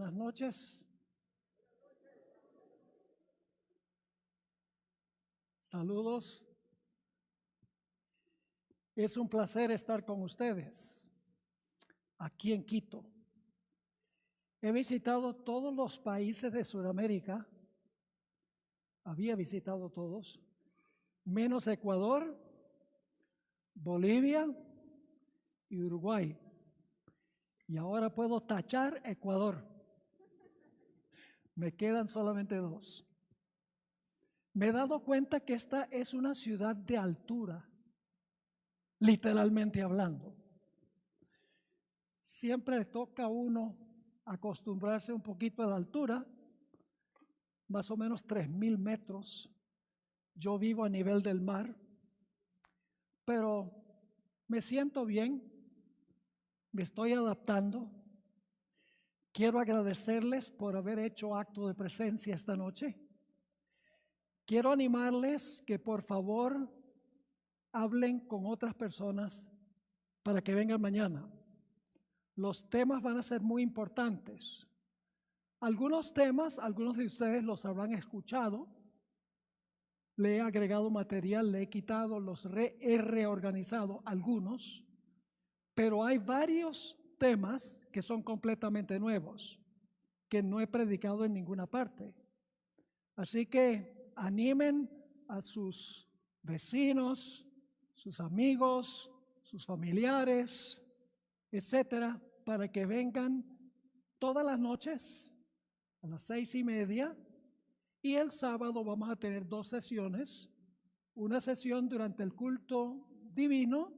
Buenas noches. Saludos. Es un placer estar con ustedes aquí en Quito. He visitado todos los países de Sudamérica. Había visitado todos, menos Ecuador, Bolivia y Uruguay. Y ahora puedo tachar Ecuador. Me quedan solamente dos. Me he dado cuenta que esta es una ciudad de altura, literalmente hablando. Siempre toca a uno acostumbrarse un poquito a la altura, más o menos 3,000 metros. Yo vivo a nivel del mar, pero me siento bien, me estoy adaptando. Quiero agradecerles por haber hecho acto de presencia esta noche. Quiero animarles que por favor hablen con otras personas para que vengan mañana. Los temas van a ser muy importantes. Algunos temas, algunos de ustedes los habrán escuchado. Le he agregado material, le he quitado, he reorganizado algunos, pero hay varios temas que son completamente nuevos, que no he predicado en ninguna parte. Así que animen a sus vecinos, sus amigos, sus familiares, etcétera, para que vengan todas las noches a las 6:30, y el sábado vamos a tener 2 sesiones, una sesión durante el culto divino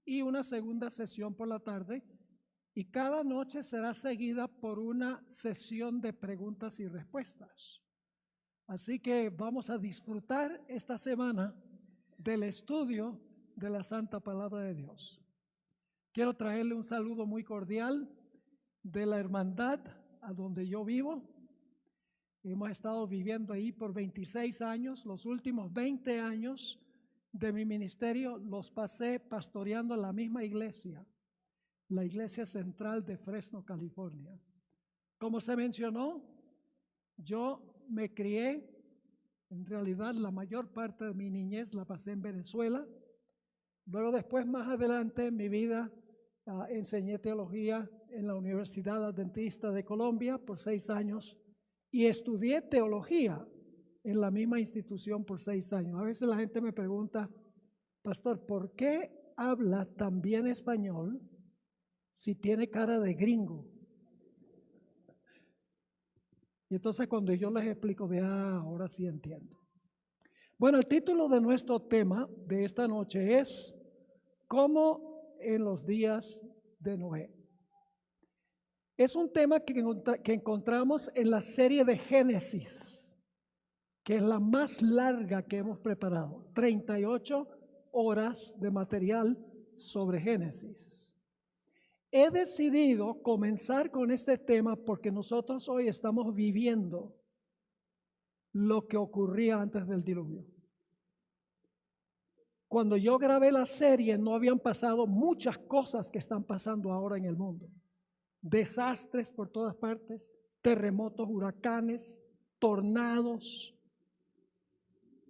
y una segunda sesión por la tarde, y cada noche será seguida por una sesión de preguntas y respuestas. Así que vamos a disfrutar esta semana del estudio de la Santa Palabra de Dios. Quiero traerle un saludo muy cordial de la hermandad a donde yo vivo. Hemos estado viviendo ahí por 26 años. Los últimos 20 años de mi ministerio los pasé pastoreando la misma iglesia, la Iglesia Central de Fresno, California. Como se mencionó, yo me crié, en realidad la mayor parte de mi niñez la pasé en Venezuela. Luego después, más adelante en mi vida, enseñé teología en la Universidad Adventista de Colombia por 6 años y estudié teología en la misma institución por 6 años. A veces la gente me pregunta, pastor, ¿por qué habla tan bien español si tiene cara de gringo? Y entonces cuando yo les explico ahora sí entiendo. Bueno, el título de nuestro tema de esta noche es ¿Cómo en los días de Noé? Es un tema que encontramos en la serie de Génesis, que es la más larga que hemos preparado, 38 horas de material sobre Génesis. He decidido comenzar con este tema porque nosotros hoy estamos viviendo lo que ocurría antes del diluvio. Cuando yo grabé la serie no habían pasado muchas cosas que están pasando ahora en el mundo. Desastres por todas partes, terremotos, huracanes, tornados,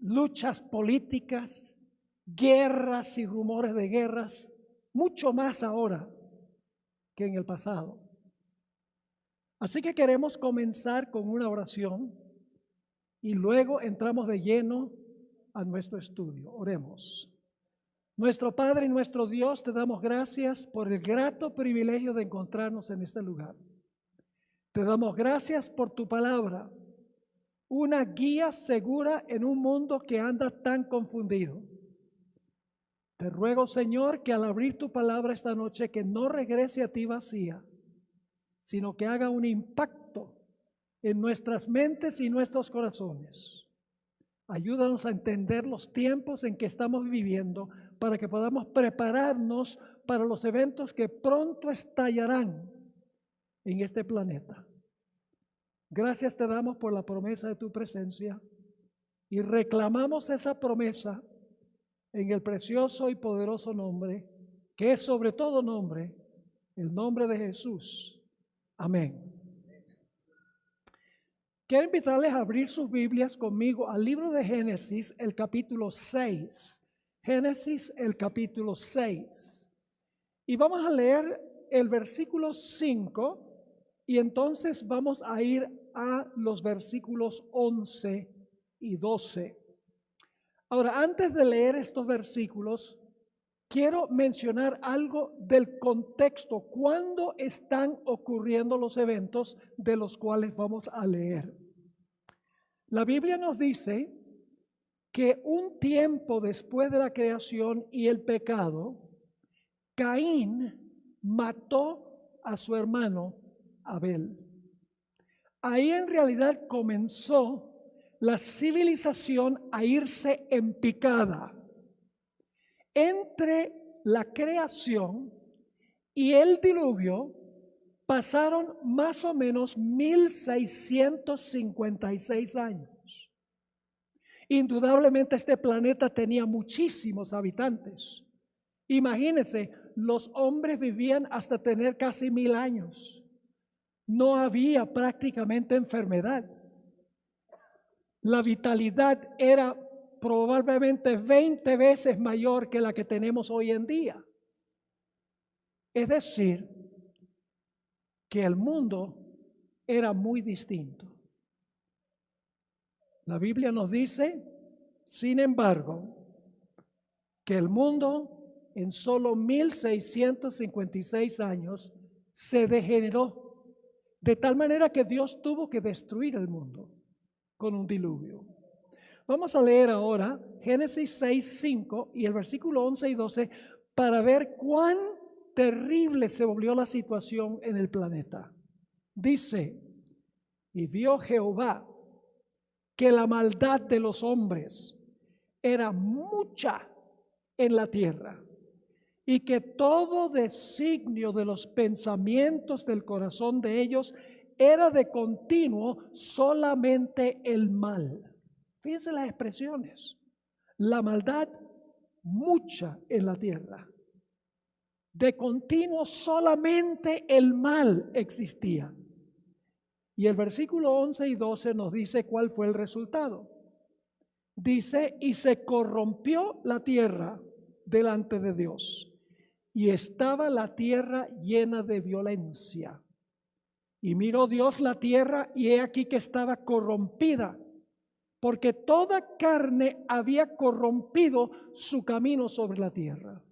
luchas políticas, guerras y rumores de guerras, mucho más ahora que en el pasado. Así que queremos comenzar con una oración y luego entramos de lleno a nuestro estudio. Oremos. Nuestro Padre y nuestro Dios, te damos gracias por el grato privilegio de encontrarnos en este lugar. Te damos gracias por tu palabra, una guía segura en un mundo que anda tan confundido. Te ruego, Señor, que al abrir tu palabra esta noche, que no regrese a ti vacía, sino que haga un impacto en nuestras mentes y nuestros corazones. Ayúdanos a entender los tiempos en que estamos viviendo para que podamos prepararnos para los eventos que pronto estallarán en este planeta. Gracias te damos por la promesa de tu presencia y reclamamos esa promesa en el precioso y poderoso nombre, que es sobre todo nombre, el nombre de Jesús. Amén. Quiero invitarles a abrir sus Biblias conmigo al libro de Génesis, el capítulo 6. Génesis, el capítulo 6. Y vamos a leer el versículo 5 y entonces vamos a ir a los versículos 11 y 12. Ahora, antes de leer estos versículos, quiero mencionar algo del contexto, cuándo están ocurriendo los eventos de los cuales vamos a leer. La Biblia nos dice que un tiempo después de la creación y el pecado, Caín mató a su hermano Abel. Ahí en realidad comenzó la civilización a irse en picada. Entre la creación y el diluvio pasaron más o menos 1656 años. Indudablemente este planeta tenía muchísimos habitantes. Imagínense, los hombres vivían hasta tener casi 1000 años. No había prácticamente enfermedad. La vitalidad era probablemente 20 veces mayor que la que tenemos hoy en día. Es decir, que el mundo era muy distinto. La Biblia nos dice, sin embargo, que el mundo en solo 1656 años se degeneró, de tal manera que Dios tuvo que destruir el mundo con un diluvio. Vamos a leer ahora Génesis 6, 5 y el versículo 11 y 12 para ver cuán terrible se volvió la situación en el planeta. Dice, y vio Jehová que la maldad de los hombres era mucha en la tierra y que todo designio de los pensamientos del corazón de ellos era de continuo solamente el mal. Fíjense las expresiones. La maldad mucha en la tierra. De continuo solamente el mal existía. Y el versículo 11 y 12 nos dice cuál fue el resultado. Dice, y se corrompió la tierra delante de Dios, y estaba la tierra llena de violencia. Y miró Dios la tierra, y he aquí que estaba corrompida, porque toda carne había corrompido su camino sobre la tierra.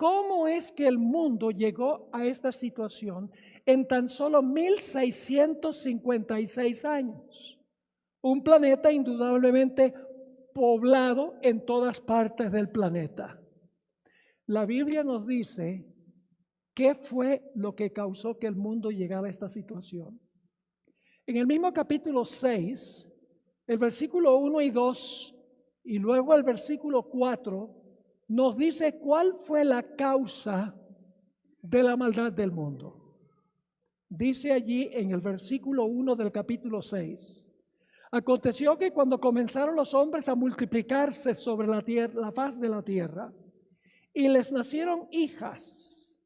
¿Cómo es que el mundo llegó a esta situación en tan solo 1656 años? Un planeta indudablemente poblado en todas partes del planeta. La Biblia nos dice qué fue lo que causó que el mundo llegara a esta situación. En el mismo capítulo 6, el versículo 1 y 2 y luego el versículo 4 nos dice cuál fue la causa de la maldad del mundo. Dice allí en el versículo 1 del capítulo 6, aconteció que cuando comenzaron los hombres a multiplicarse sobre la tierra, la faz de la tierra, y les nacieron hijas,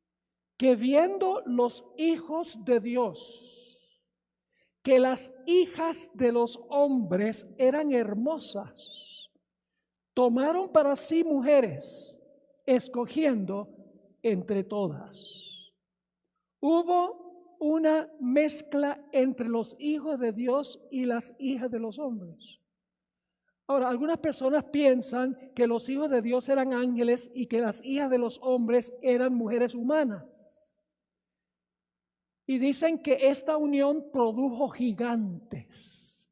que viendo los hijos de Dios, que las hijas de los hombres eran hermosas, tomaron para sí mujeres, escogiendo entre todas. Hubo una mezcla entre los hijos de Dios y las hijas de los hombres. Ahora, algunas personas piensan que los hijos de Dios eran ángeles y que las hijas de los hombres eran mujeres humanas. Y dicen que esta unión produjo gigantes.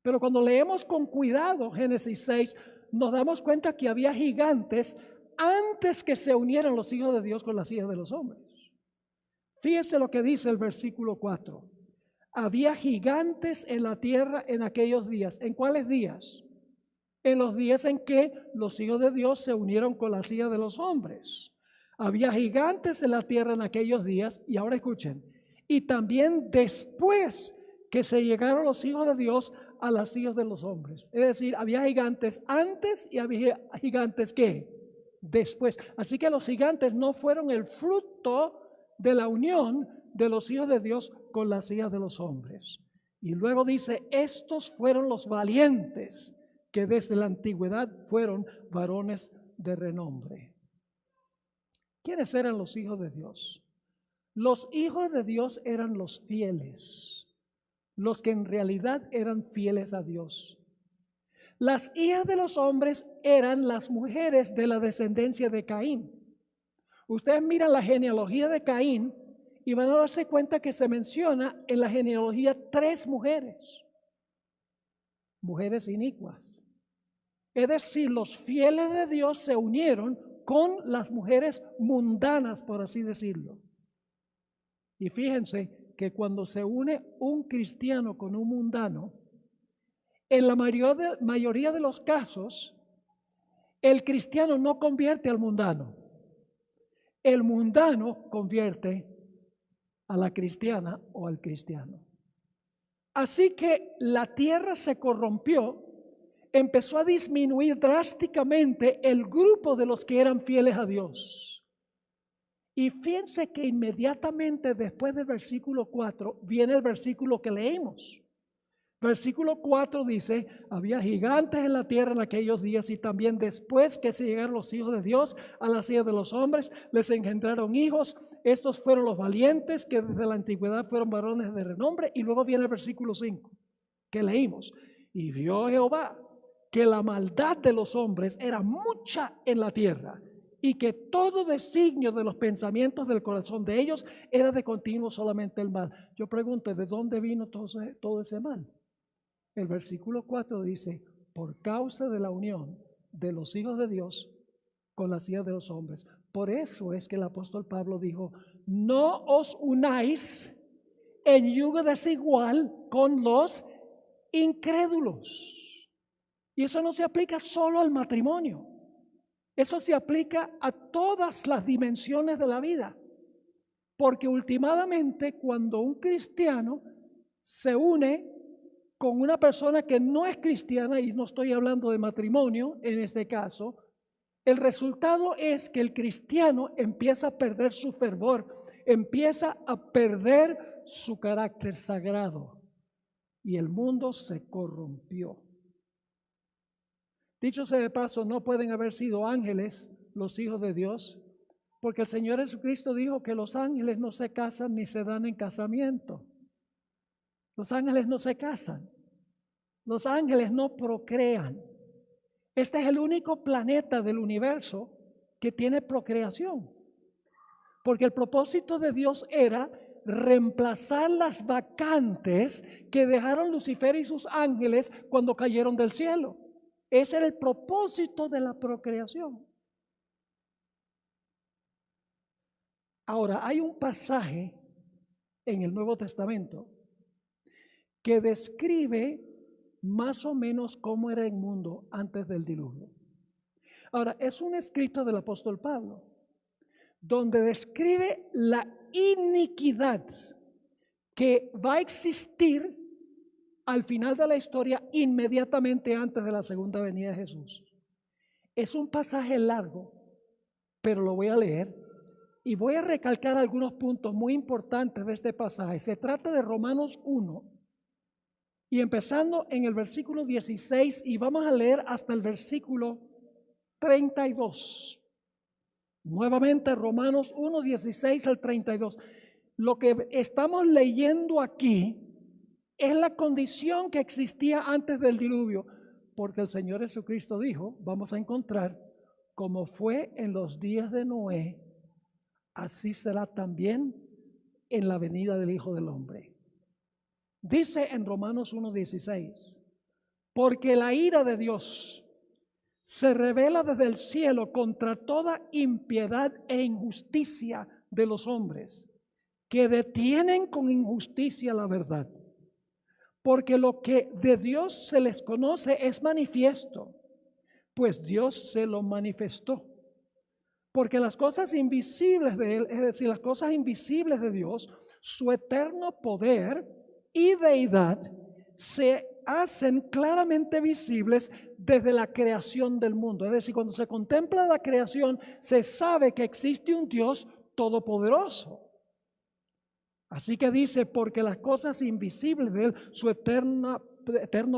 Pero cuando leemos con cuidado Génesis 6, nos damos cuenta que había gigantes antes que se unieran los hijos de Dios con las hijas de los hombres. Fíjese lo que dice el versículo 4. Había gigantes en la tierra en aquellos días. ¿En cuáles días? En los días en que los hijos de Dios se unieron con las hijas de los hombres. Había gigantes en la tierra en aquellos días, y ahora escuchen, y también después que se llegaron los hijos de Dios a las hijas de los hombres. Es decir, había gigantes antes y había gigantes ¿qué? Después. Así que los gigantes no fueron el fruto de la unión de los hijos de Dios con las hijas de los hombres. Y luego dice, estos fueron los valientes que desde la antigüedad fueron varones de renombre. ¿Quiénes eran los hijos de Dios? Los hijos de Dios eran los fieles, los que en realidad eran fieles a Dios. Las hijas de los hombres eran las mujeres de la descendencia de Caín. Ustedes miran la genealogía de Caín y van a darse cuenta que se menciona en la genealogía 3 mujeres, mujeres inicuas. Es decir, los fieles de Dios se unieron con las mujeres mundanas, por así decirlo. Y fíjense que cuando se une un cristiano con un mundano, en la mayoría de los casos, el cristiano no convierte al mundano. El mundano convierte a la cristiana o al cristiano. Así que la tierra se corrompió, empezó a disminuir drásticamente el grupo de los que eran fieles a Dios. Y fíjense que inmediatamente después del versículo 4 viene el versículo que leímos. Versículo 4 dice, había gigantes en la tierra en aquellos días y también después que se llegaron los hijos de Dios a las hijas de los hombres, les engendraron hijos. Estos fueron los valientes que desde la antigüedad fueron varones de renombre. Y luego viene el versículo 5 que leímos. Y vio Jehová que la maldad de los hombres era mucha en la tierra y que todo designio de los pensamientos del corazón de ellos era de continuo solamente el mal. Yo pregunto, ¿de dónde vino todo ese mal? El versículo 4 dice, por causa de la unión de los hijos de Dios con las hijas de los hombres. Por eso es que el apóstol Pablo dijo, no os unáis en yugo desigual con los incrédulos. Y eso no se aplica solo al matrimonio. Eso se aplica a todas las dimensiones de la vida. Porque últimamente cuando un cristiano se une con una persona que no es cristiana, y no estoy hablando de matrimonio en este caso, el resultado es que el cristiano empieza a perder su fervor, empieza a perder su carácter sagrado y el mundo se corrompió. Dicho sea de paso, no pueden haber sido ángeles los hijos de Dios, porque el Señor Jesucristo dijo que los ángeles no se casan ni se dan en casamiento. Los ángeles no se casan. Los ángeles no procrean. Este es el único planeta del universo que tiene procreación. Porque el propósito de Dios era reemplazar las vacantes que dejaron Lucifer y sus ángeles cuando cayeron del cielo. Ese era el propósito de la procreación. Ahora, hay un pasaje en el Nuevo Testamento que describe más o menos cómo era el mundo antes del diluvio. Ahora, es un escrito del apóstol Pablo, donde describe la iniquidad que va a existir al final de la historia, inmediatamente antes de la segunda venida de Jesús. Es un pasaje largo, pero lo voy a leer y voy a recalcar algunos puntos muy importantes de este pasaje. Se trata de Romanos 1 y empezando en el versículo 16 y vamos a leer hasta el versículo 32. Nuevamente Romanos 1, 16 al 32. Lo que estamos leyendo aquí es la condición que existía antes del diluvio, porque el Señor Jesucristo dijo, vamos a encontrar, como fue en los días de Noé, así será también en la venida del Hijo del Hombre. Dice en Romanos 1:16, porque la ira de Dios se revela desde el cielo contra toda impiedad e injusticia de los hombres, que detienen con injusticia la verdad. Porque lo que de Dios se les conoce es manifiesto, pues Dios se lo manifestó. Porque las cosas invisibles de Él, es decir, las cosas invisibles de Dios, su eterno poder y deidad, se hacen claramente visibles desde la creación del mundo. Es decir, cuando se contempla la creación, se sabe que existe un Dios todopoderoso. Así que dice, porque las cosas invisibles de Él, su eterno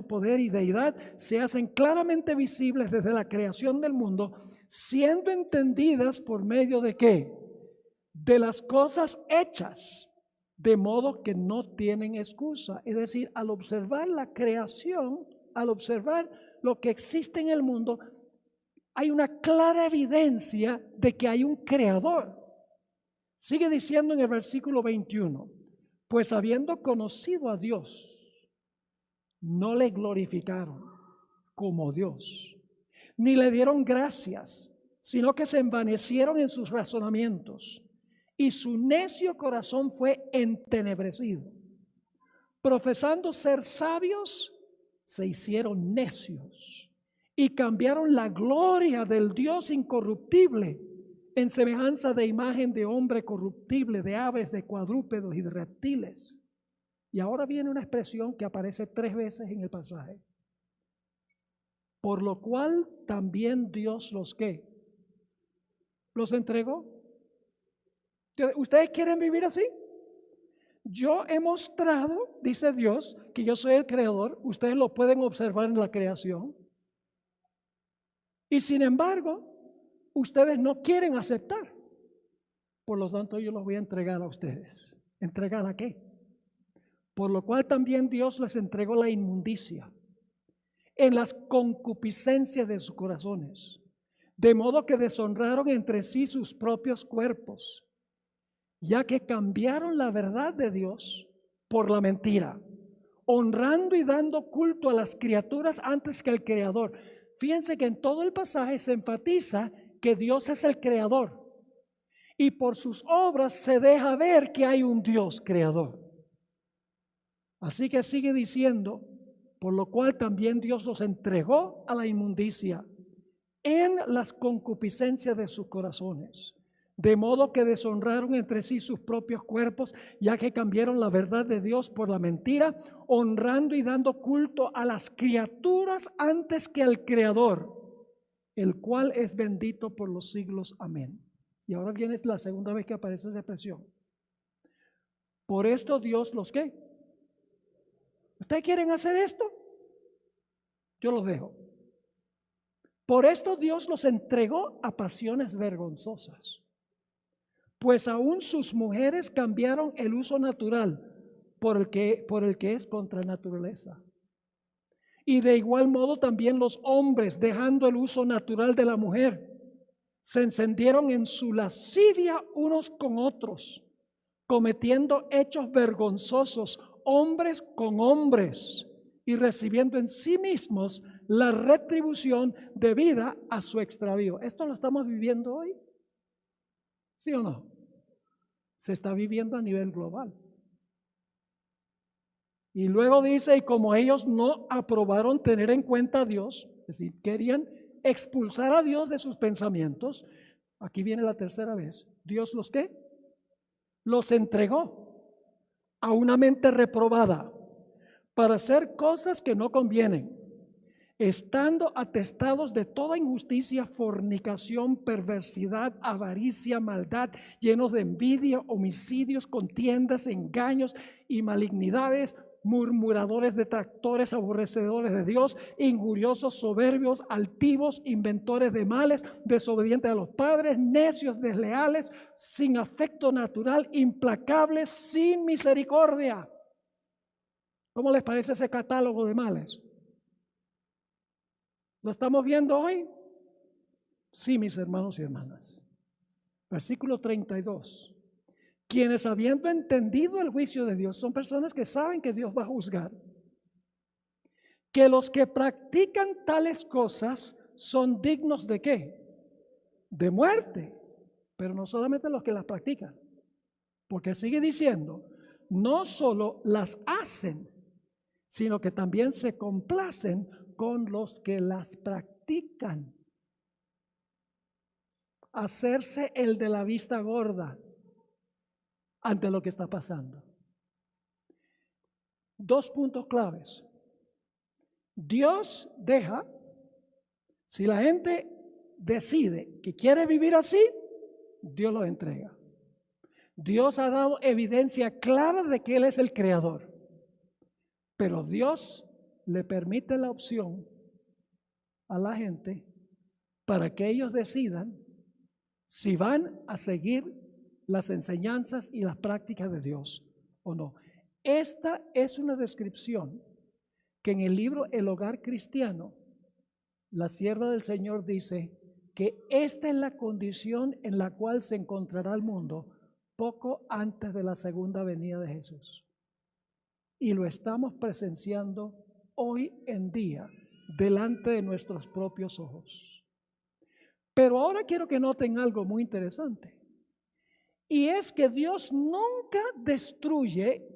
poder y deidad, se hacen claramente visibles desde la creación del mundo, siendo entendidas por medio de ¿qué? De las cosas hechas, de modo que no tienen excusa. Es decir, al observar la creación, al observar lo que existe en el mundo, hay una clara evidencia de que hay un creador. Sigue diciendo en el versículo 21, pues habiendo conocido a Dios, no le glorificaron como Dios, ni le dieron gracias, sino que se envanecieron en sus razonamientos, y su necio corazón fue entenebrecido. Profesando ser sabios, se hicieron necios y cambiaron la gloria del Dios incorruptible en semejanza de imagen de hombre corruptible, de aves, de cuadrúpedos y de reptiles. Y ahora viene una expresión que aparece 3 veces en el pasaje. Por lo cual también Dios los ¿qué? Los entregó. ¿Ustedes quieren vivir así? Yo he mostrado, dice Dios, que yo soy el creador. Ustedes lo pueden observar en la creación. Y sin embargo, ustedes no quieren aceptar. Por lo tanto, yo los voy a entregar a ustedes. ¿Entregar a qué? Por lo cual también Dios les entregó la inmundicia en las concupiscencias de sus corazones, de modo que deshonraron entre sí sus propios cuerpos, ya que cambiaron la verdad de Dios por la mentira, honrando y dando culto a las criaturas antes que al Creador. Fíjense que en todo el pasaje se enfatiza que Dios es el creador y por sus obras se deja ver que hay un Dios creador. Así que sigue diciendo, por lo cual también Dios los entregó a la inmundicia en las concupiscencias de sus corazones, de modo que deshonraron entre sí sus propios cuerpos, ya que cambiaron la verdad de Dios por la mentira, honrando y dando culto a las criaturas antes que al Creador, el cual es bendito por los siglos. Amén. Y ahora viene la segunda vez que aparece esa expresión. Por esto Dios los ¿qué? ¿Ustedes quieren hacer esto? Yo los dejo. Por esto Dios los entregó a pasiones vergonzosas, pues aún sus mujeres cambiaron el uso natural por el que es contra naturaleza. Y de igual modo también los hombres, dejando el uso natural de la mujer, se encendieron en su lascivia unos con otros, cometiendo hechos vergonzosos, hombres con hombres, y recibiendo en sí mismos la retribución debida a su extravío. ¿Esto lo estamos viviendo hoy? ¿Sí o no? Se está viviendo a nivel global. Y luego dice, y como ellos no aprobaron tener en cuenta a Dios, es decir, querían expulsar a Dios de sus pensamientos, aquí viene la tercera vez, Dios los ¿qué? Los entregó a una mente reprobada para hacer cosas que no convienen, estando atestados de toda injusticia, fornicación, perversidad, avaricia, maldad, llenos de envidia, homicidios, contiendas, engaños y malignidades, murmuradores, detractores, aborrecedores de Dios, injuriosos, soberbios, altivos, inventores de males, desobedientes a los padres, necios, desleales, sin afecto natural, implacables, sin misericordia. ¿Cómo les parece ese catálogo de males? ¿Lo estamos viendo hoy? Sí, mis hermanos y hermanas. Versículo 32. Quienes habiendo entendido el juicio de Dios, son personas que saben que Dios va a juzgar, que los que practican tales cosas son dignos ¿de qué? De muerte, pero no solamente los que las practican, porque sigue diciendo, no solo las hacen, sino que también se complacen con los que las practican. Hacerse el de la vista gorda ante lo que está pasando. 2 puntos claves. Dios deja, si la gente decide que quiere vivir así, Dios lo entrega. Dios ha dado evidencia clara de que Él es el creador. Pero Dios le permite la opción a la gente para que ellos decidan si van a seguir las enseñanzas y las prácticas de Dios o no. Esta es una descripción que en el libro El Hogar Cristiano, la sierva del Señor dice que esta es la condición en la cual se encontrará el mundo poco antes de la segunda venida de Jesús. Y lo estamos presenciando hoy en día delante de nuestros propios ojos. Pero ahora quiero que noten algo muy interesante. Y es que Dios nunca destruye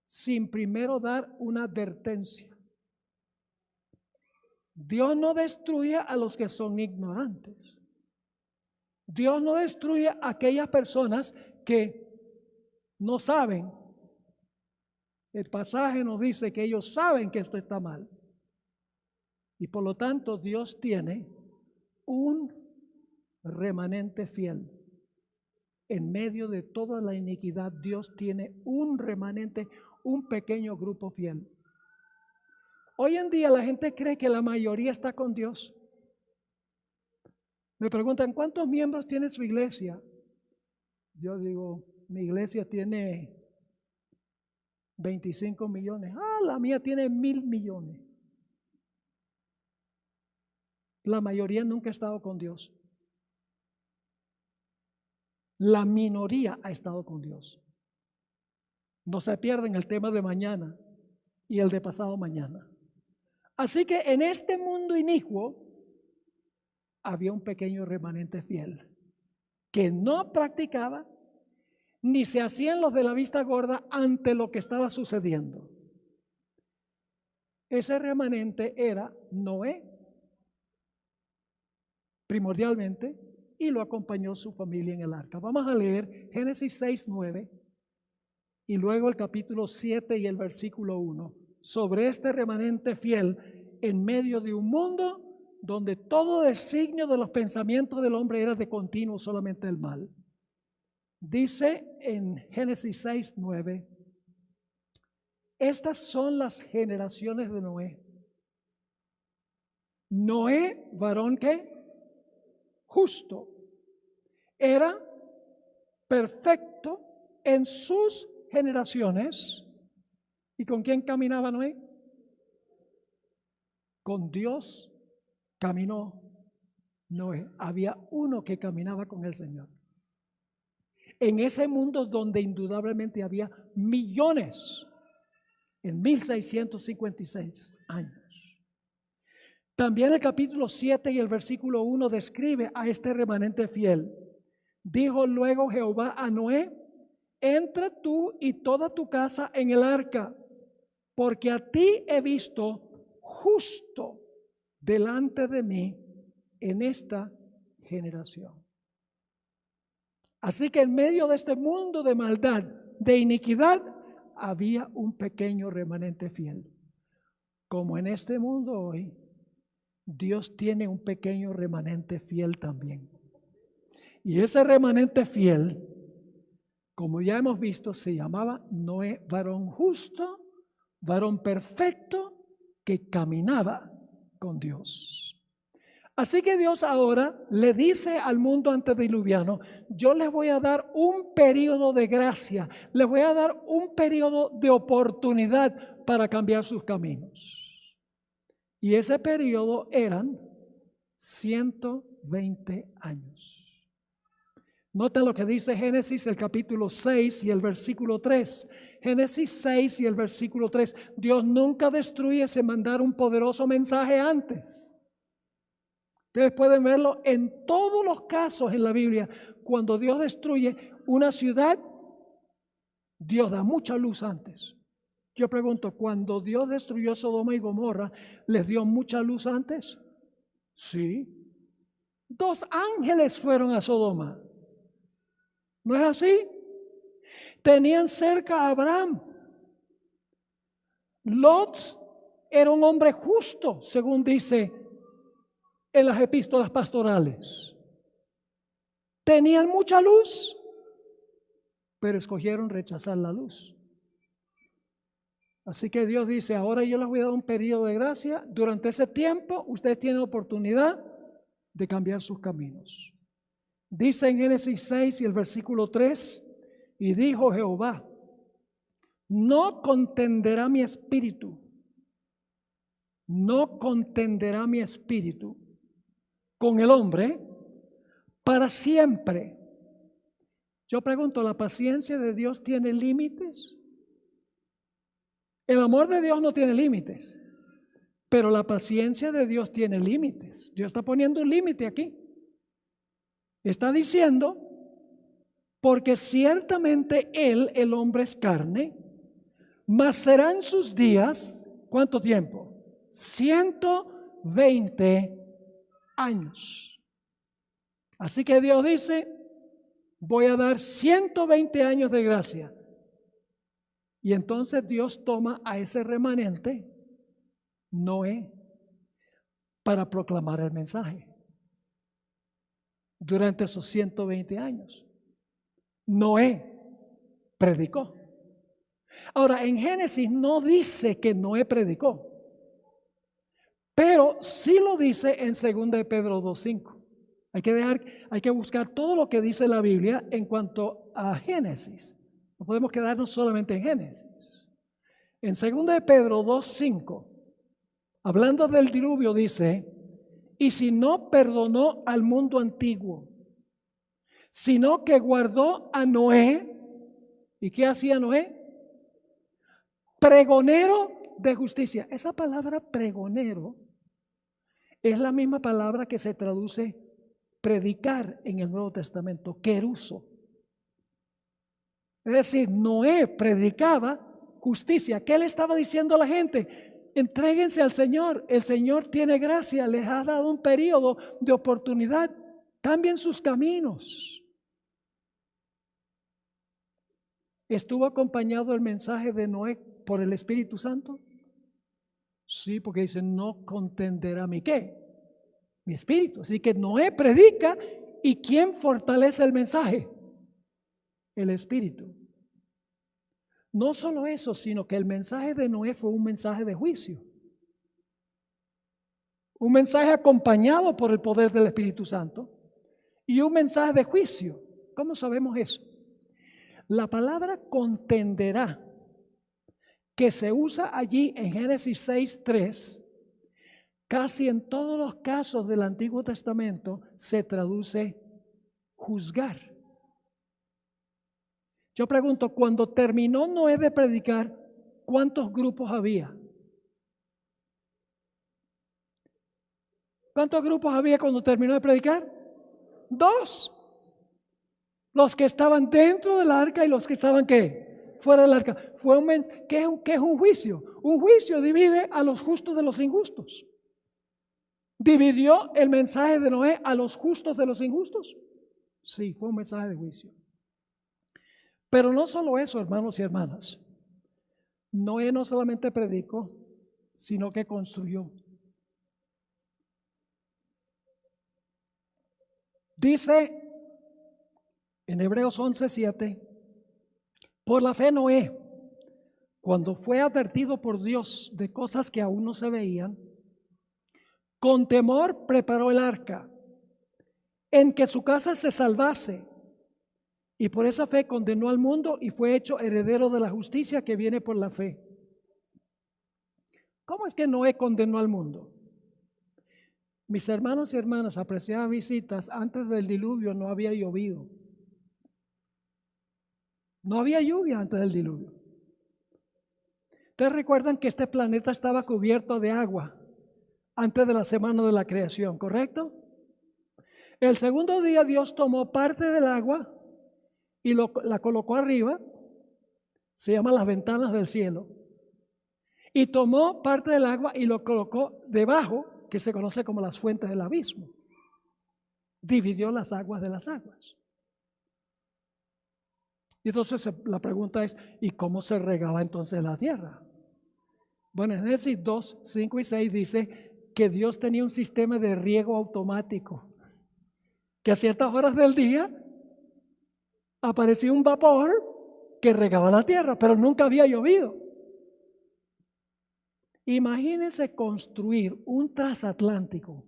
sin primero dar una advertencia. Dios no destruye a los que son ignorantes. Dios no destruye a aquellas personas que no saben. El pasaje nos dice que ellos saben que esto está mal. Y por lo tanto Dios tiene un remanente fiel. En medio de toda la iniquidad, Dios tiene un remanente, un pequeño grupo fiel. Hoy en día la gente cree que la mayoría está con Dios. Me preguntan, ¿cuántos miembros tiene su iglesia? Yo digo, mi iglesia tiene 25 millones. La mía tiene 1,000 millones. La mayoría nunca ha estado con Dios. La minoría ha estado con Dios. No se pierden el tema de mañana y el de pasado mañana. Así que en este mundo inicuo había un pequeño remanente fiel que no practicaba ni se hacían los de la vista gorda ante lo que estaba sucediendo. Ese remanente era Noé, primordialmente, y lo acompañó su familia en el arca. Vamos a leer Génesis 6:9 y luego el capítulo 7 y el versículo 1 sobre este remanente fiel en medio de un mundo donde todo designio de los pensamientos del hombre era de continuo solamente el mal. Dice en Génesis 6:9, estas son las generaciones de Noé. Noé, varón que justo, era perfecto en sus generaciones. ¿Y con quién caminaba Noé? Con Dios caminó Noé. Había uno que caminaba con el Señor. En ese mundo donde indudablemente había millones, en 1656 años. También el capítulo 7 y el versículo 1 describe a este remanente fiel. Dijo luego Jehová a Noé, entra tú y toda tu casa en el arca, porque a ti he visto justo delante de mí en esta generación. Así que en medio de este mundo de maldad, de iniquidad, había un pequeño remanente fiel. Como en este mundo hoy, Dios tiene un pequeño remanente fiel también. Y ese remanente fiel, como ya hemos visto, se llamaba Noé, varón justo, varón perfecto, que caminaba con Dios. Así que Dios ahora le dice al mundo antediluviano, yo les voy a dar un periodo de gracia, les voy a dar un periodo de oportunidad para cambiar sus caminos. Y ese periodo eran 120 años. Nota lo que dice Génesis, el capítulo 6 y el versículo 3. Génesis 6 y el versículo 3. Dios nunca destruye sin mandar un poderoso mensaje antes. Ustedes pueden verlo en todos los casos en la Biblia. Cuando Dios destruye una ciudad, Dios da mucha luz antes. Yo pregunto, cuando Dios destruyó Sodoma y Gomorra, ¿les dio mucha luz antes? Sí. 2 ángeles fueron a Sodoma. ¿No es así? Tenían cerca a Abraham. Lot era un hombre justo, según dice en las epístolas pastorales. Tenían mucha luz. pero escogieron rechazar la luz. Así que Dios dice, ahora yo les voy a dar un periodo de gracia. Durante ese tiempo, ustedes tienen oportunidad de cambiar sus caminos. Dice en Génesis 6 y el versículo 3, y dijo Jehová, no contenderá mi espíritu, no contenderá mi espíritu con el hombre para siempre. Yo pregunto, ¿la paciencia de Dios tiene límites? El amor de Dios no tiene límites, pero la paciencia de Dios tiene límites. Dios está poniendo un límite aquí. Está diciendo, porque ciertamente Él, el hombre, es carne, mas serán sus días, ¿cuánto tiempo? 120 años. Así que Dios dice, voy a dar 120 años de gracia. Y entonces Dios toma a ese remanente, Noé, para proclamar el mensaje. Durante esos 120 años, Noé predicó. Ahora, en Génesis no dice que Noé predicó, pero sí lo dice en 2 de Pedro 2:5. Hay que buscar todo lo que dice la Biblia en cuanto a Génesis. No podemos quedarnos solamente en Génesis. En 2 de Pedro 2:5, hablando del diluvio, dice, y si no perdonó al mundo antiguo, sino que guardó a Noé. ¿Y qué hacía Noé? Pregonero de justicia. Esa palabra pregonero es la misma palabra que se traduce predicar en el Nuevo Testamento, queruso. Es decir, Noé predicaba justicia. ¿Qué le estaba diciendo a la gente? Entréguense al Señor. El Señor tiene gracia, les ha dado un periodo de oportunidad. Cambien sus caminos. ¿Estuvo acompañado el mensaje de Noé por el Espíritu Santo? Sí, porque dice, no contenderá mi ¿qué? Mi espíritu. Así que Noé predica, ¿y quién fortalece el mensaje? El Espíritu. No solo eso, sino que el mensaje de Noé fue un mensaje de juicio. Un mensaje acompañado por el poder del Espíritu Santo y un mensaje de juicio. ¿Cómo sabemos eso? La palabra contenderá, que se usa allí en Génesis 6:3, casi en todos los casos del Antiguo Testamento se traduce juzgar. Yo pregunto, cuando terminó Noé de predicar, ¿cuántos grupos había? ¿Cuántos grupos había cuando terminó de predicar? 2. Los que estaban dentro del arca y los que estaban ¿qué? Fuera del arca. ¿Qué es un juicio? Un juicio divide a los justos de los injustos. ¿Dividió el mensaje de Noé a los justos de los injustos? Sí, fue un mensaje de juicio. Pero no solo eso, hermanos y hermanas. Noé no solamente predicó, sino que construyó. Dice en Hebreos 11:7, por la fe Noé, cuando fue advertido por Dios de cosas que aún no se veían, con temor preparó el arca, en que su casa se salvase, y por esa fe condenó al mundo y fue hecho heredero de la justicia que viene por la fe. ¿Cómo es que Noé condenó al mundo? Mis hermanos y hermanas, apreciadas visitas, antes del diluvio no había llovido. No había lluvia antes del diluvio. Ustedes recuerdan que este planeta estaba cubierto de agua antes de la semana de la creación, ¿correcto? El segundo día Dios tomó parte del agua y la colocó arriba, se llama las ventanas del cielo, y tomó parte del agua y lo colocó debajo, que se conoce como las fuentes del abismo. Dividió las aguas de las aguas. Y entonces la pregunta es, ¿y cómo se regaba entonces la tierra? Bueno, en Génesis 2, 5 y 6 dice que Dios tenía un sistema de riego automático, que a ciertas horas del día apareció un vapor que regaba la tierra, pero nunca había llovido. Imagínense construir un transatlántico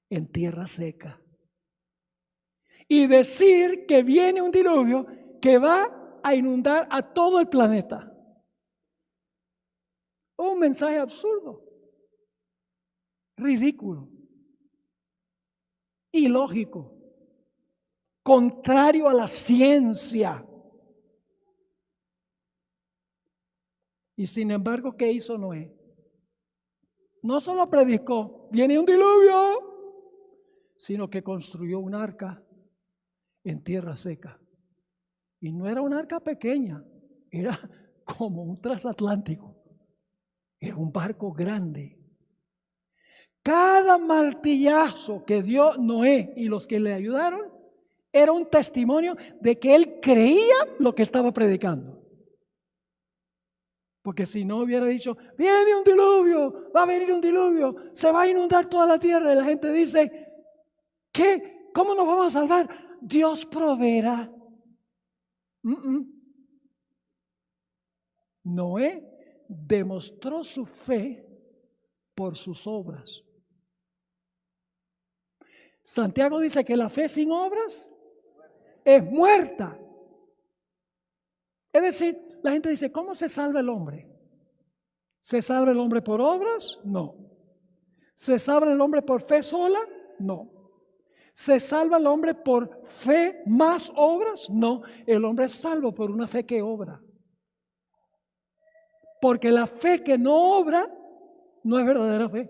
en tierra seca y decir que viene un diluvio que va a inundar a todo el planeta. Un mensaje absurdo, ridículo, ilógico, contrario a la ciencia. Y sin embargo, ¿qué hizo Noé? No solo predicó, viene un diluvio, sino que construyó un arca en tierra seca. Y no era un arca pequeña, era como un transatlántico. Era un barco grande. Cada martillazo que dio Noé y los que le ayudaron era un testimonio de que él creía lo que estaba predicando. Porque si no hubiera dicho, viene un diluvio, va a venir un diluvio, se va a inundar toda la tierra. Y la gente dice, ¿qué? ¿Cómo nos vamos a salvar? Dios proveerá. Noé demostró su fe por sus obras. Santiago dice que la fe sin obras es muerta. Es decir, la gente dice, ¿cómo se salva el hombre? ¿Se salva el hombre por obras? No. ¿Se salva el hombre por fe sola? No. ¿Se salva el hombre por fe más obras? No. El hombre es salvo por una fe que obra. Porque la fe que no obra no es verdadera fe.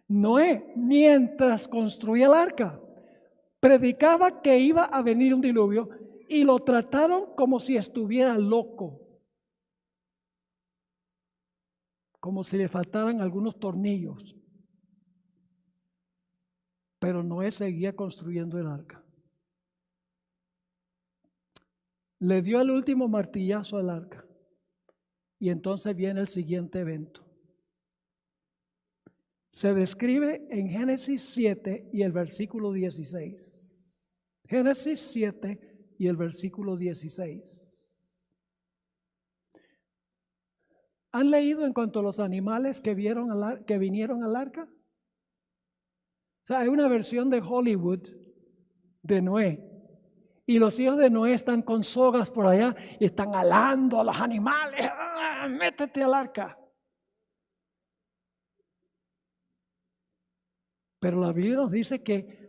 Noé, mientras construía el arca, predicaba que iba a venir un diluvio y lo trataron como si estuviera loco, como si le faltaran algunos tornillos. Pero Noé seguía construyendo el arca. Le dio el último martillazo al arca y entonces viene el siguiente evento. Se describe en Génesis 7 y el versículo 16. Génesis 7 y el versículo 16. ¿Han leído en cuanto a los animales que vinieron al arca? O sea, hay una versión de Hollywood de Noé. Y los hijos de Noé están con sogas por allá y están alando a los animales. ¡Ah, métete al arca! Pero la Biblia nos dice que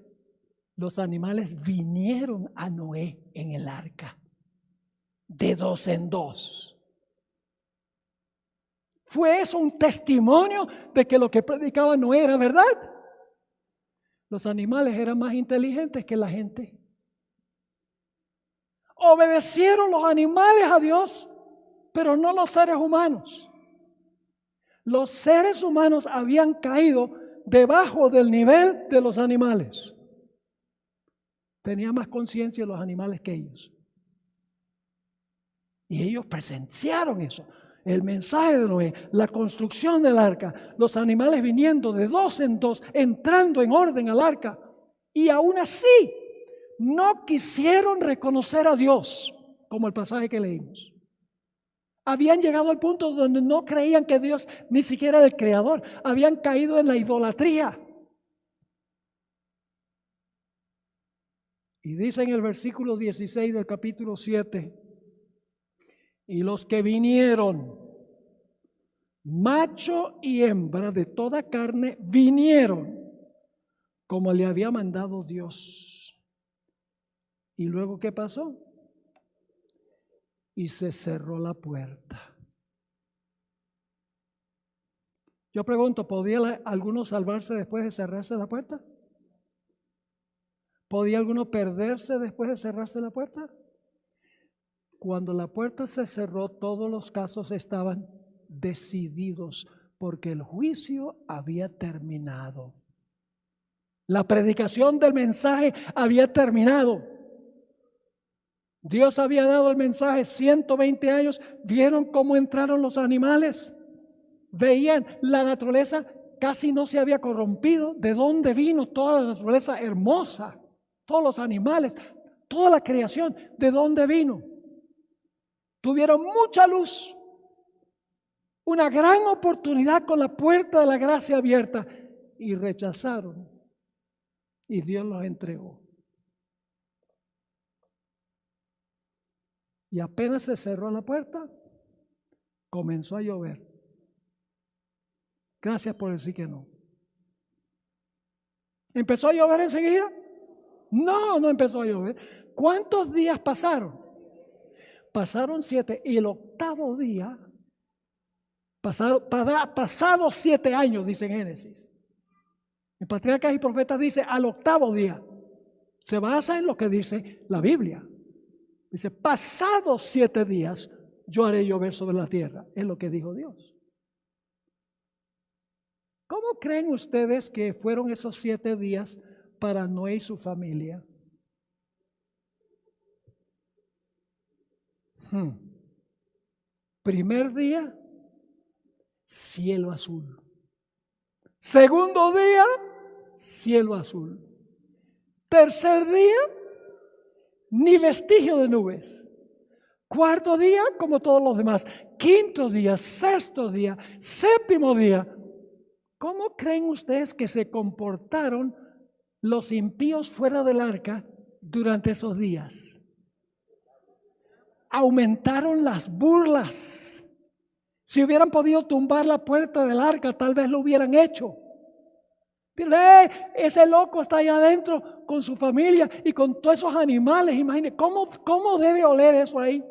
los animales vinieron a Noé en el arca, de dos en dos. ¿Fue eso un testimonio de que lo que predicaba Noé era verdad? Los animales eran más inteligentes que la gente. Obedecieron los animales a Dios, pero no los seres humanos. Los seres humanos habían caído debajo del nivel de los animales. Tenía más conciencia los animales que ellos. Y ellos presenciaron eso. El mensaje de Noé, la construcción del arca, los animales viniendo de dos en dos, entrando en orden al arca. Y aún así, no quisieron reconocer a Dios, como el pasaje que leímos. Habían llegado al punto donde no creían que Dios ni siquiera era el creador. Habían caído en la idolatría. Y dice en el versículo 16 del capítulo 7, y los que vinieron, macho y hembra de toda carne, vinieron como le había mandado Dios. ¿Y luego qué pasó? Y se cerró la puerta. Yo pregunto, ¿podía alguno salvarse después de cerrarse la puerta? ¿Podía alguno perderse después de cerrarse la puerta? Cuando la puerta se cerró, todos los casos estaban decididos porque el juicio había terminado. La predicación del mensaje había terminado. Dios había dado el mensaje 120 años. ¿Vieron cómo entraron los animales? Veían la naturaleza, casi no se había corrompido. ¿De dónde vino toda la naturaleza hermosa? Todos los animales, Toda la creación, ¿de dónde vino? Tuvieron mucha luz, una gran oportunidad con la puerta de la gracia abierta y rechazaron y Dios los entregó. Y apenas se cerró la puerta, comenzó a llover. Gracias por decir que no. ¿Empezó a llover enseguida? No, no empezó a llover. ¿Cuántos días pasaron? Pasaron 7 y el octavo día, pasados 7 años, dice en Génesis. En Patriarcas y Profetas dice al octavo día. Se basa en lo que dice la Biblia. Dice, pasados 7 días, yo haré llover sobre la tierra. Es lo que dijo Dios. ¿Cómo creen ustedes que fueron esos 7 días para Noé y su familia? Primer día, cielo azul. Segundo día, cielo azul. Tercer día, ni vestigio de nubes. Cuarto día, como todos los demás. Quinto día, sexto día, séptimo día. ¿Cómo creen ustedes que se comportaron los impíos fuera del arca durante esos días? Aumentaron las burlas. Si hubieran podido tumbar la puerta del arca, tal vez lo hubieran hecho. Dile, ese loco está allá adentro con su familia y con todos esos animales. Imagínense, ¿cómo debe oler eso ahí?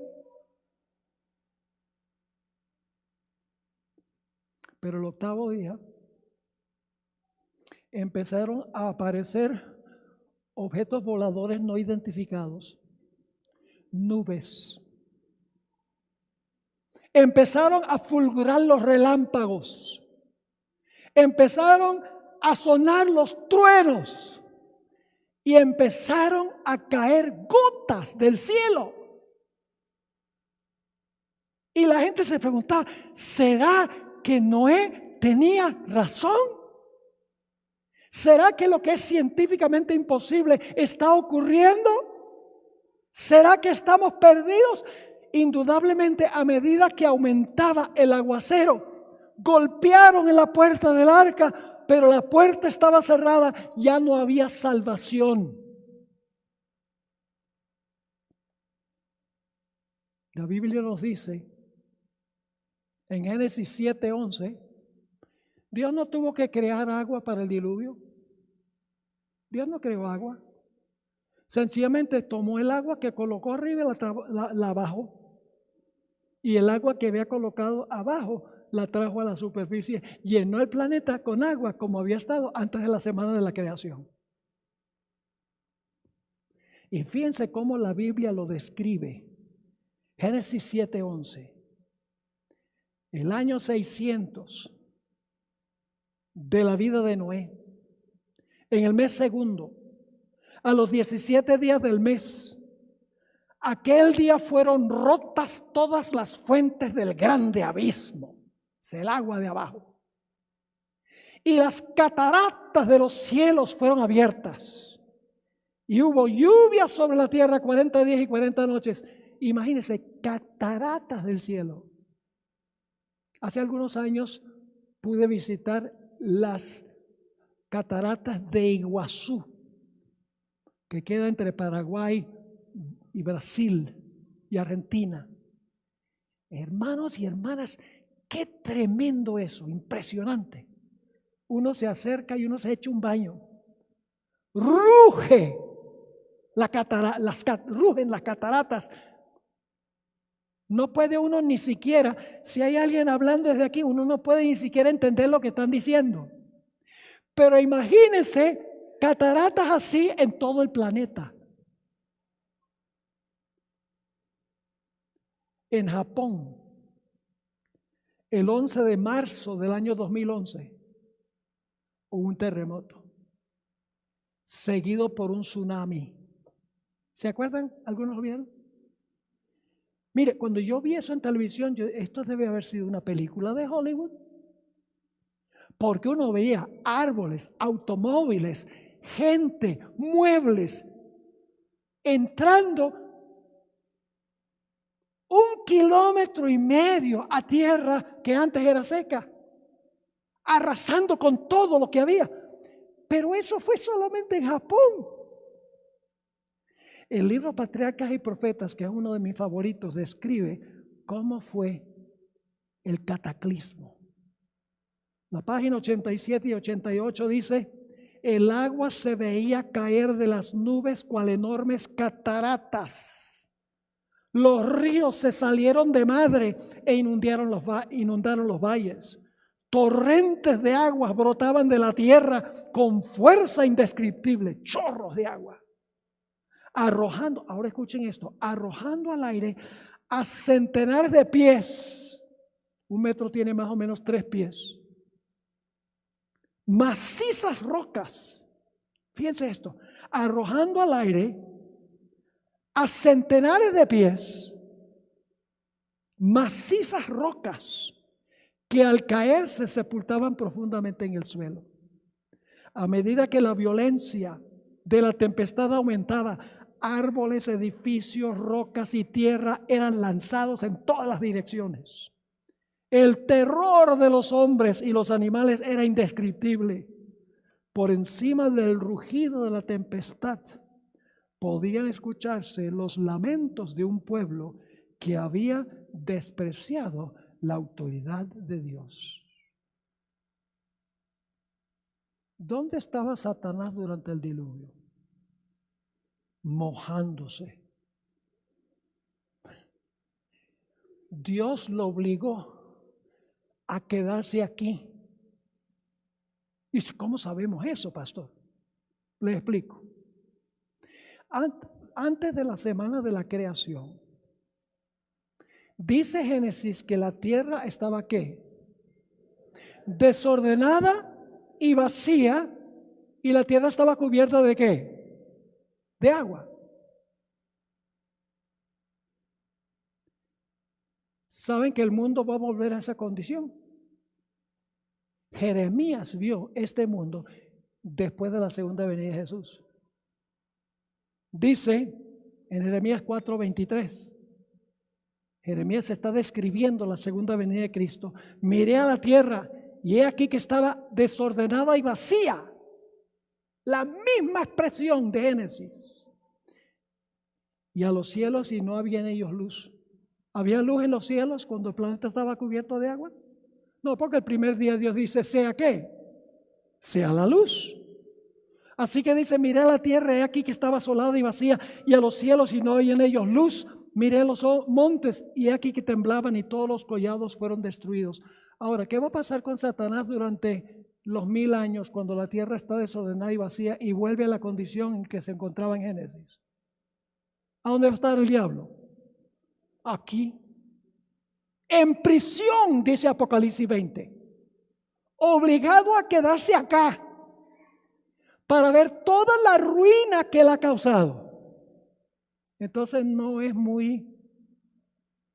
Pero el octavo día empezaron a aparecer objetos voladores no identificados, nubes. Empezaron a fulgurar los relámpagos. Empezaron a sonar los truenos. Y empezaron a caer gotas del cielo. Y la gente se preguntaba, ¿será que Noé tenía razón? ¿Será que lo que es científicamente imposible está ocurriendo? ¿Será que estamos perdidos? Indudablemente, a medida que aumentaba el aguacero, golpearon en la puerta del arca, pero la puerta estaba cerrada, ya no había salvación. La Biblia nos dice en Génesis 7:11, Dios no tuvo que crear agua para el diluvio. Dios no creó agua. Sencillamente tomó el agua que colocó arriba y la bajó. Y el agua que había colocado abajo la trajo a la superficie. Llenó el planeta con agua como había estado antes de la semana de la creación. Y fíjense cómo la Biblia lo describe. Génesis 7:11. El año 600 de la vida de Noé. En el mes segundo, a los 17 días del mes, aquel día fueron rotas todas las fuentes del grande abismo, es el agua de abajo, y las cataratas de los cielos fueron abiertas, y hubo lluvia sobre la tierra 40 días y 40 noches. Imagínense, cataratas del cielo. Hace algunos años pude visitar las cataratas de Iguazú, que queda entre Paraguay y Brasil y Argentina. Hermanos y hermanas, qué tremendo eso, impresionante. Uno se acerca y uno se echa un baño. Ruge rugen las cataratas. No puede uno ni siquiera, si hay alguien hablando desde aquí, uno no puede ni siquiera entender lo que están diciendo. Pero imagínense cataratas así en todo el planeta. En Japón, el 11 de marzo del año 2011, hubo un terremoto, seguido por un tsunami. ¿Se acuerdan? ¿Algunos lo vieron? Mire, cuando yo vi eso en televisión, esto debe haber sido una película de Hollywood. Porque uno veía árboles, automóviles, gente, muebles. entrando 1,5 kilómetros a tierra que antes era seca, arrasando con todo lo que había. Pero eso fue solamente en Japón. El libro Patriarcas y Profetas, que es uno de mis favoritos, describe cómo fue el cataclismo. La página 87 y 88 dice: el agua se veía caer de las nubes cual enormes cataratas. Los ríos se salieron de madre e inundaron los valles. Torrentes de agua brotaban de la tierra con fuerza indescriptible, chorros de agua. Arrojando, ahora escuchen esto, arrojando al aire a centenares de pies. 1 metro tiene más o menos 3 pies. Macizas rocas. Fíjense esto, arrojando al aire a centenares de pies, macizas rocas que al caer se sepultaban profundamente en el suelo. A medida que la violencia de la tempestad aumentaba, árboles, edificios, rocas y tierra eran lanzados en todas las direcciones. El terror de los hombres y los animales era indescriptible. Por encima del rugido de la tempestad podían escucharse los lamentos de un pueblo que había despreciado la autoridad de Dios. ¿Dónde estaba Satanás durante el diluvio? Mojándose. Dios lo obligó a quedarse aquí. ¿Y cómo sabemos eso, pastor? Les explico. Antes de la semana de la creación, dice Génesis que la tierra estaba ¿qué? Desordenada y vacía, y la tierra estaba cubierta ¿de qué? De agua. ¿Saben que el mundo va a volver a esa condición? Jeremías vio este mundo después de la segunda venida de Jesús. Dice en Jeremías 4:23, Jeremías está describiendo la segunda venida de Cristo. Miré a la tierra y he aquí que estaba desordenada y vacía. La misma expresión de Génesis. Y a los cielos, y no había en ellos luz. ¿Había luz en los cielos cuando el planeta estaba cubierto de agua? No, porque el primer día Dios dice, ¿sea qué? Sea la luz. Así que dice, miré a la tierra, he aquí que estaba asolada y vacía, y a los cielos, y no había en ellos luz. Miré los montes, y he aquí que temblaban, y todos los collados fueron destruidos. Ahora, ¿qué va a pasar con Satanás durante los 1000 años, cuando la tierra está desordenada y vacía, y vuelve a la condición en que se encontraba en Génesis? ¿A dónde va a estar el diablo? Aquí. En prisión, dice Apocalipsis 20. Obligado a quedarse acá para ver toda la ruina que él ha causado. Entonces no es muy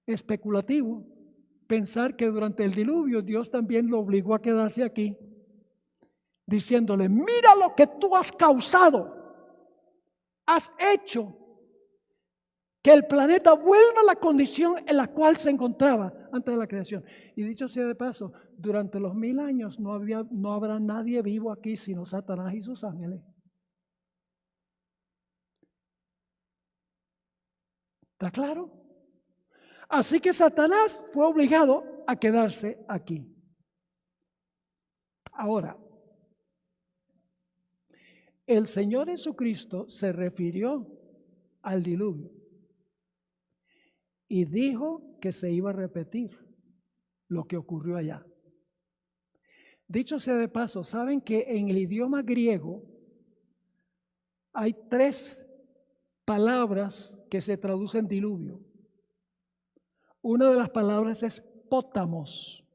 especulativo pensar que durante el diluvio Dios también lo obligó a quedarse aquí, diciéndole, mira lo que tú has causado, has hecho que el planeta vuelva a la condición en la cual se encontraba antes de la creación. Y dicho sea de paso, durante los 1000 años no habrá nadie vivo aquí sino Satanás y sus ángeles. ¿Está claro? Así que Satanás fue obligado a quedarse aquí. Ahora, el Señor Jesucristo se refirió al diluvio y dijo que se iba a repetir lo que ocurrió allá. Dicho sea de paso, ¿saben que en el idioma griego hay 3 palabras que se traducen diluvio? Una de las palabras es pótamos,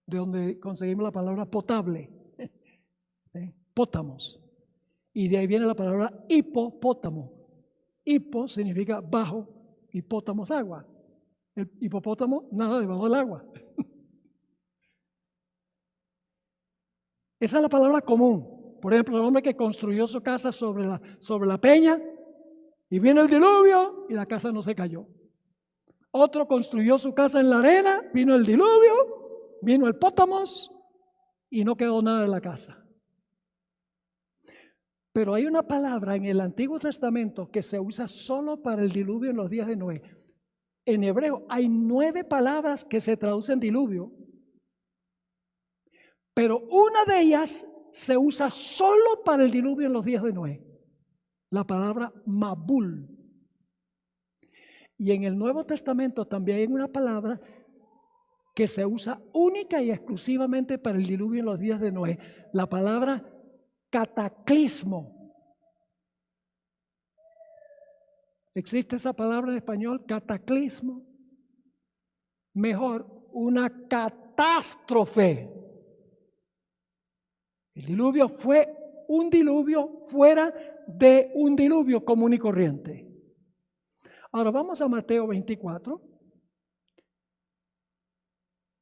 de donde conseguimos la palabra potable, pótamos. Y de ahí viene la palabra hipopótamo. Hipo significa bajo, hipótamos agua. El hipopótamo nada debajo del agua. Esa es la palabra común. Por ejemplo, el hombre que construyó su casa sobre la peña, Y vino el diluvio y la casa no se cayó. Otro construyó su casa en la arena, vino el diluvio, vino el pótamos y no quedó nada de la casa. Pero hay una palabra en el Antiguo Testamento que se usa solo para el diluvio en los días de Noé. En hebreo hay 9 palabras que se traducen diluvio, pero una de ellas se usa solo para el diluvio en los días de Noé. La palabra Mabul. Y en el Nuevo Testamento también hay una palabra que se usa única y exclusivamente para el diluvio en los días de Noé. La palabra cataclismo. ¿Existe esa palabra en español? Cataclismo. Mejor, una catástrofe. El diluvio fue un diluvio fuera de un diluvio común y corriente. Ahora vamos a Mateo 24.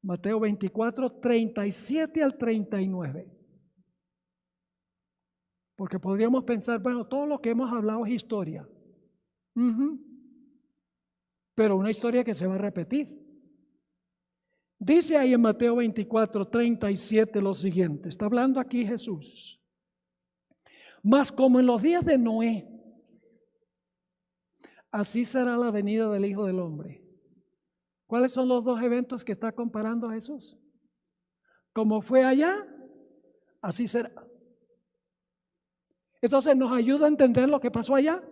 Mateo 24, 37 al 39. Porque podríamos pensar, bueno, todo lo que hemos hablado es historia. Pero una historia que se va a repetir. Dice ahí en Mateo 24, 37 lo siguiente. Está hablando aquí Jesús. Mas como en los días de Noé, así será la venida del Hijo del Hombre. ¿Cuáles son los dos eventos que está comparando Jesús? Como fue allá, así será. Entonces, ¿nos ayuda a entender lo que pasó allá?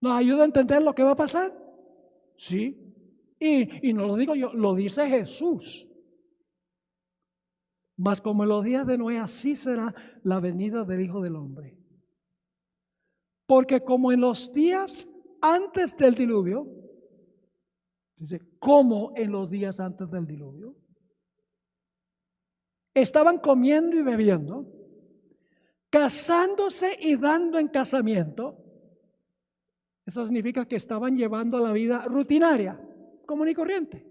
¿Nos ayuda a entender lo que va a pasar? Sí. Y no lo digo yo, lo dice Jesús. Mas como en los días de Noé, así será la venida del Hijo del Hombre. Porque como en los días antes del diluvio, dice, como en los días antes del diluvio, estaban comiendo y bebiendo, casándose y dando en casamiento. Eso significa que estaban llevando la vida rutinaria, común y corriente.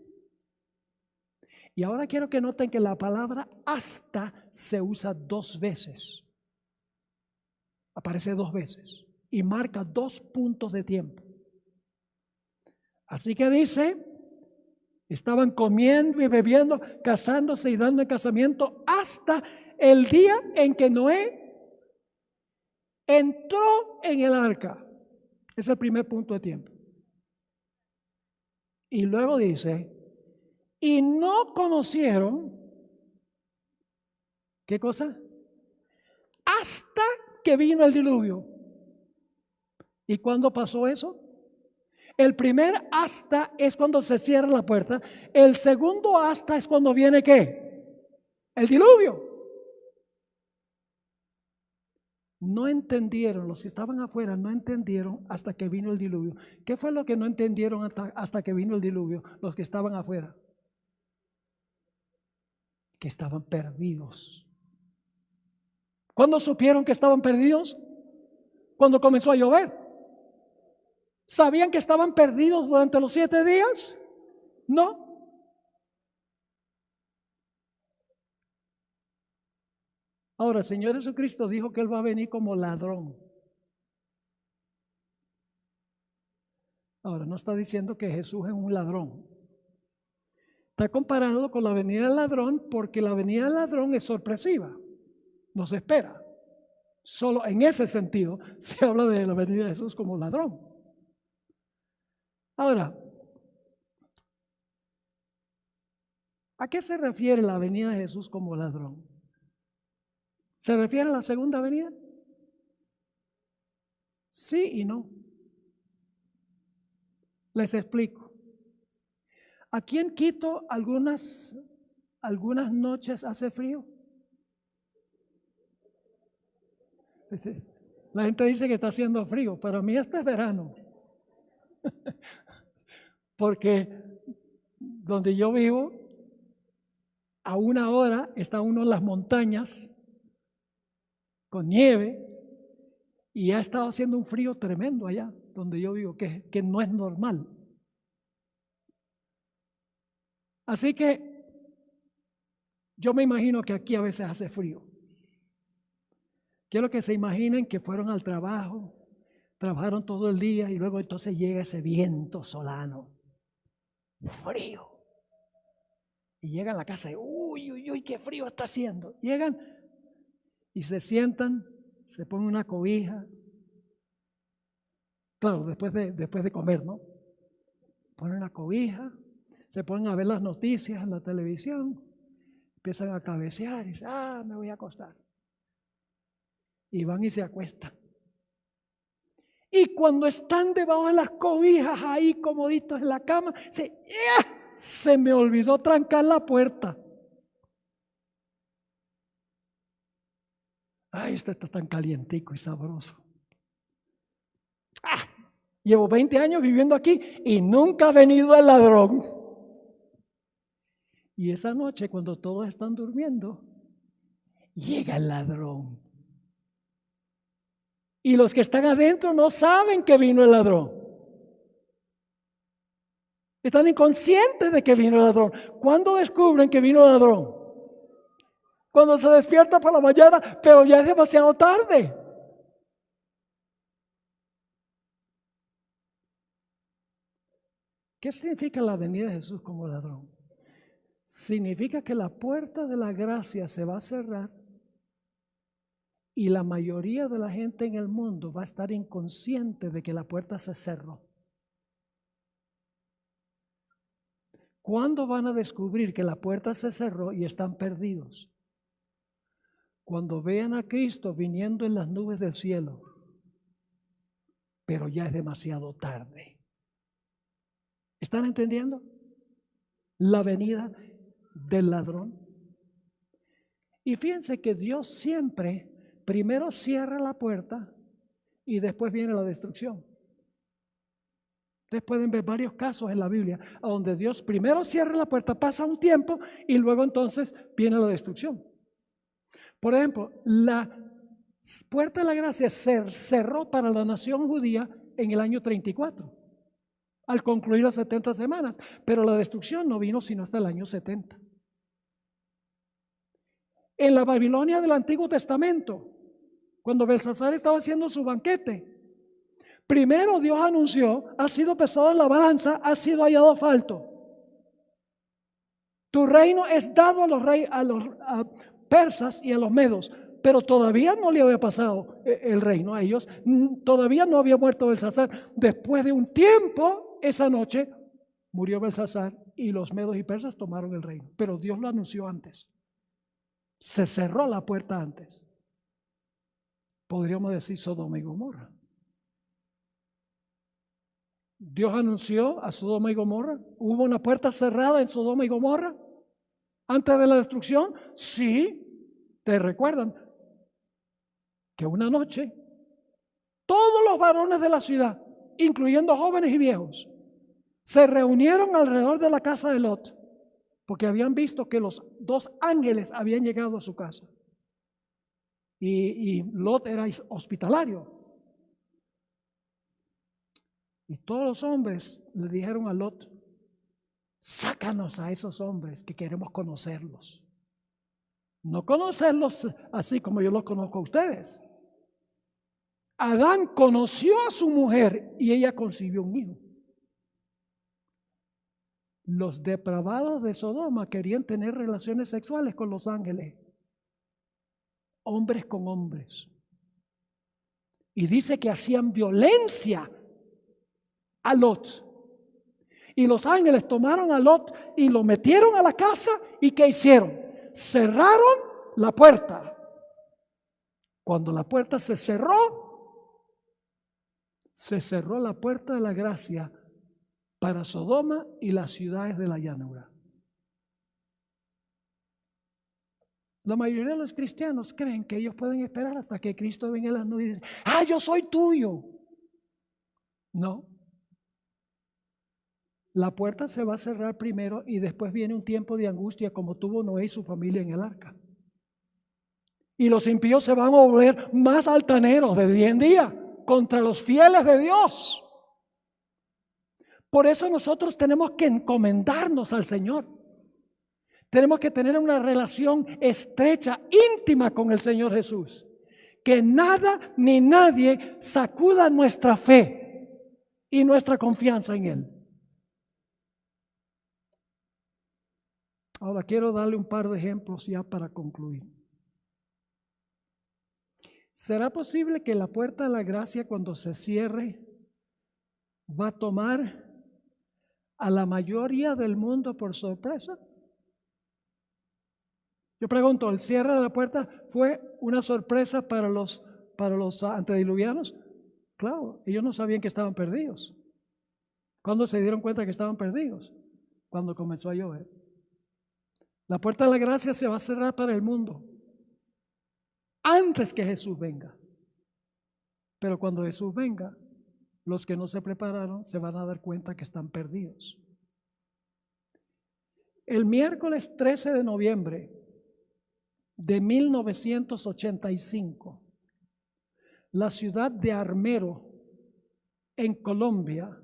Y ahora quiero que noten que la palabra hasta se usa 2 veces. Aparece 2 veces y marca 2 puntos de tiempo. Así que dice, estaban comiendo y bebiendo, casándose y dando en casamiento hasta el día en que Noé entró en el arca. Es el primer punto de tiempo. Y luego dice, y no conocieron, ¿qué cosa? Hasta que vino el diluvio. ¿Y cuándo pasó eso? El primer hasta es cuando se cierra la puerta. El segundo hasta es cuando viene ¿qué? El diluvio. No entendieron, los que estaban afuera no entendieron hasta que vino el diluvio. ¿Qué fue lo que no entendieron hasta que vino el diluvio? Los que estaban afuera. Que estaban perdidos. ¿Cuándo supieron que estaban perdidos? Cuando comenzó a llover. ¿Sabían que estaban perdidos durante los 7 días? No. Ahora, el Señor Jesucristo dijo que Él va a venir como ladrón. Ahora, no está diciendo que Jesús es un ladrón. Está comparado con la venida del ladrón porque la venida del ladrón es sorpresiva. No se espera. Solo en ese sentido se habla de la venida de Jesús como ladrón. Ahora, ¿a qué se refiere la venida de Jesús como ladrón? ¿Se refiere a la segunda venida? Sí y no. Les explico. Aquí en Quito algunas noches hace frío. La gente dice que está haciendo frío. Para mí esto es verano. Porque donde yo vivo, a 1 hora está uno en las montañas con nieve y ha estado haciendo un frío tremendo allá donde yo vivo, que no es normal. Así que yo me imagino que aquí a veces hace frío. Quiero que se imaginen que fueron al trabajo, Trabajaron todo el día y luego entonces llega ese viento solano, frío. Y llegan a la casa y uy, qué frío está haciendo. Llegan y se sientan, se ponen una cobija. Claro, después de comer, ¿no? Ponen una cobija, se ponen a ver las noticias en la televisión, empiezan a cabecear y dicen, me voy a acostar. Y van y se acuestan. Y cuando están debajo de las cobijas ahí comoditos en la cama, se me olvidó trancar la puerta. Ay, esto está tan calientico y sabroso. Llevo 20 años viviendo aquí y nunca ha venido el ladrón. Y esa noche, cuando todos están durmiendo, llega el ladrón. Y los que están adentro no saben que vino el ladrón. Están inconscientes de que vino el ladrón. ¿Cuándo descubren que vino el ladrón? Cuando se despierta por la mañana, pero ya es demasiado tarde. ¿Qué significa la venida de Jesús como ladrón? Significa que la puerta de la gracia se va a cerrar y la mayoría de la gente en el mundo va a estar inconsciente de que la puerta se cerró. ¿Cuándo van a descubrir que la puerta se cerró y están perdidos? Cuando vean a Cristo viniendo en las nubes del cielo, pero ya es demasiado tarde. ¿Están entendiendo? La venida del ladrón. Y fíjense que Dios siempre primero cierra la puerta y después viene la destrucción. Ustedes pueden ver varios casos en la Biblia donde Dios primero cierra la puerta, pasa un tiempo y luego entonces viene la destrucción. Por ejemplo, la puerta de la gracia se cerró para la nación judía en el año 34, al concluir las 70 semanas, pero la destrucción no vino sino hasta el año 70. En la Babilonia del Antiguo Testamento, cuando Belsasar estaba haciendo su banquete, primero Dios anunció, ha sido pesado en la balanza, ha sido hallado falto. Tu reino es dado a los persas y a los medos, pero todavía no le había pasado el reino a ellos, todavía no había muerto Belsasar. Después de un tiempo, esa noche, murió Belsasar y los medos y persas tomaron el reino, pero Dios lo anunció antes. Se cerró la puerta antes. Podríamos decir Sodoma y Gomorra. Dios anunció a Sodoma y Gomorra. ¿Hubo una puerta cerrada en Sodoma y Gomorra antes de la destrucción? Sí. ¿Te recuerdan que una noche todos los varones de la ciudad, incluyendo jóvenes y viejos, se reunieron alrededor de la casa de Lot porque habían visto que los dos ángeles habían llegado a su casa? Y Lot era hospitalario. Y todos los hombres le dijeron a Lot: sácanos a esos hombres que queremos conocerlos. No conocerlos así como yo los conozco a ustedes. Adán conoció a su mujer y ella concibió un hijo. Los depravados de Sodoma querían tener relaciones sexuales con los ángeles, hombres con hombres. Y dice que hacían violencia a Lot. Y los ángeles tomaron a Lot y lo metieron a la casa. ¿Y qué hicieron? Cerraron la puerta. Cuando la puerta se cerró la puerta de la gracia para Sodoma y las ciudades de la llanura. La mayoría de los cristianos creen que ellos pueden esperar hasta que Cristo venga en las nubes y dice: yo soy tuyo. No. La puerta se va a cerrar primero y después viene un tiempo de angustia como tuvo Noé y su familia en el arca. Y los impíos se van a volver más altaneros de día en día contra los fieles de Dios. Por eso nosotros tenemos que encomendarnos al Señor. Tenemos que tener una relación estrecha, íntima con el Señor Jesús. que nada ni nadie sacuda nuestra fe y nuestra confianza en Él. Ahora quiero darle un par de ejemplos ya para concluir. ¿Será posible que la puerta de la gracia, cuando se cierre, va a tomar a la mayoría del mundo por sorpresa? Yo pregunto, ¿el cierre de la puerta fue una sorpresa para los antediluvianos? Claro, ellos no sabían que estaban perdidos. ¿Cuándo se dieron cuenta que estaban perdidos? Cuando comenzó a llover. La puerta de la gracia se va a cerrar para el mundo antes que Jesús venga. Pero cuando Jesús venga, los que no se prepararon se van a dar cuenta que están perdidos. El miércoles 13 de noviembre de 1985, la ciudad de Armero, en Colombia,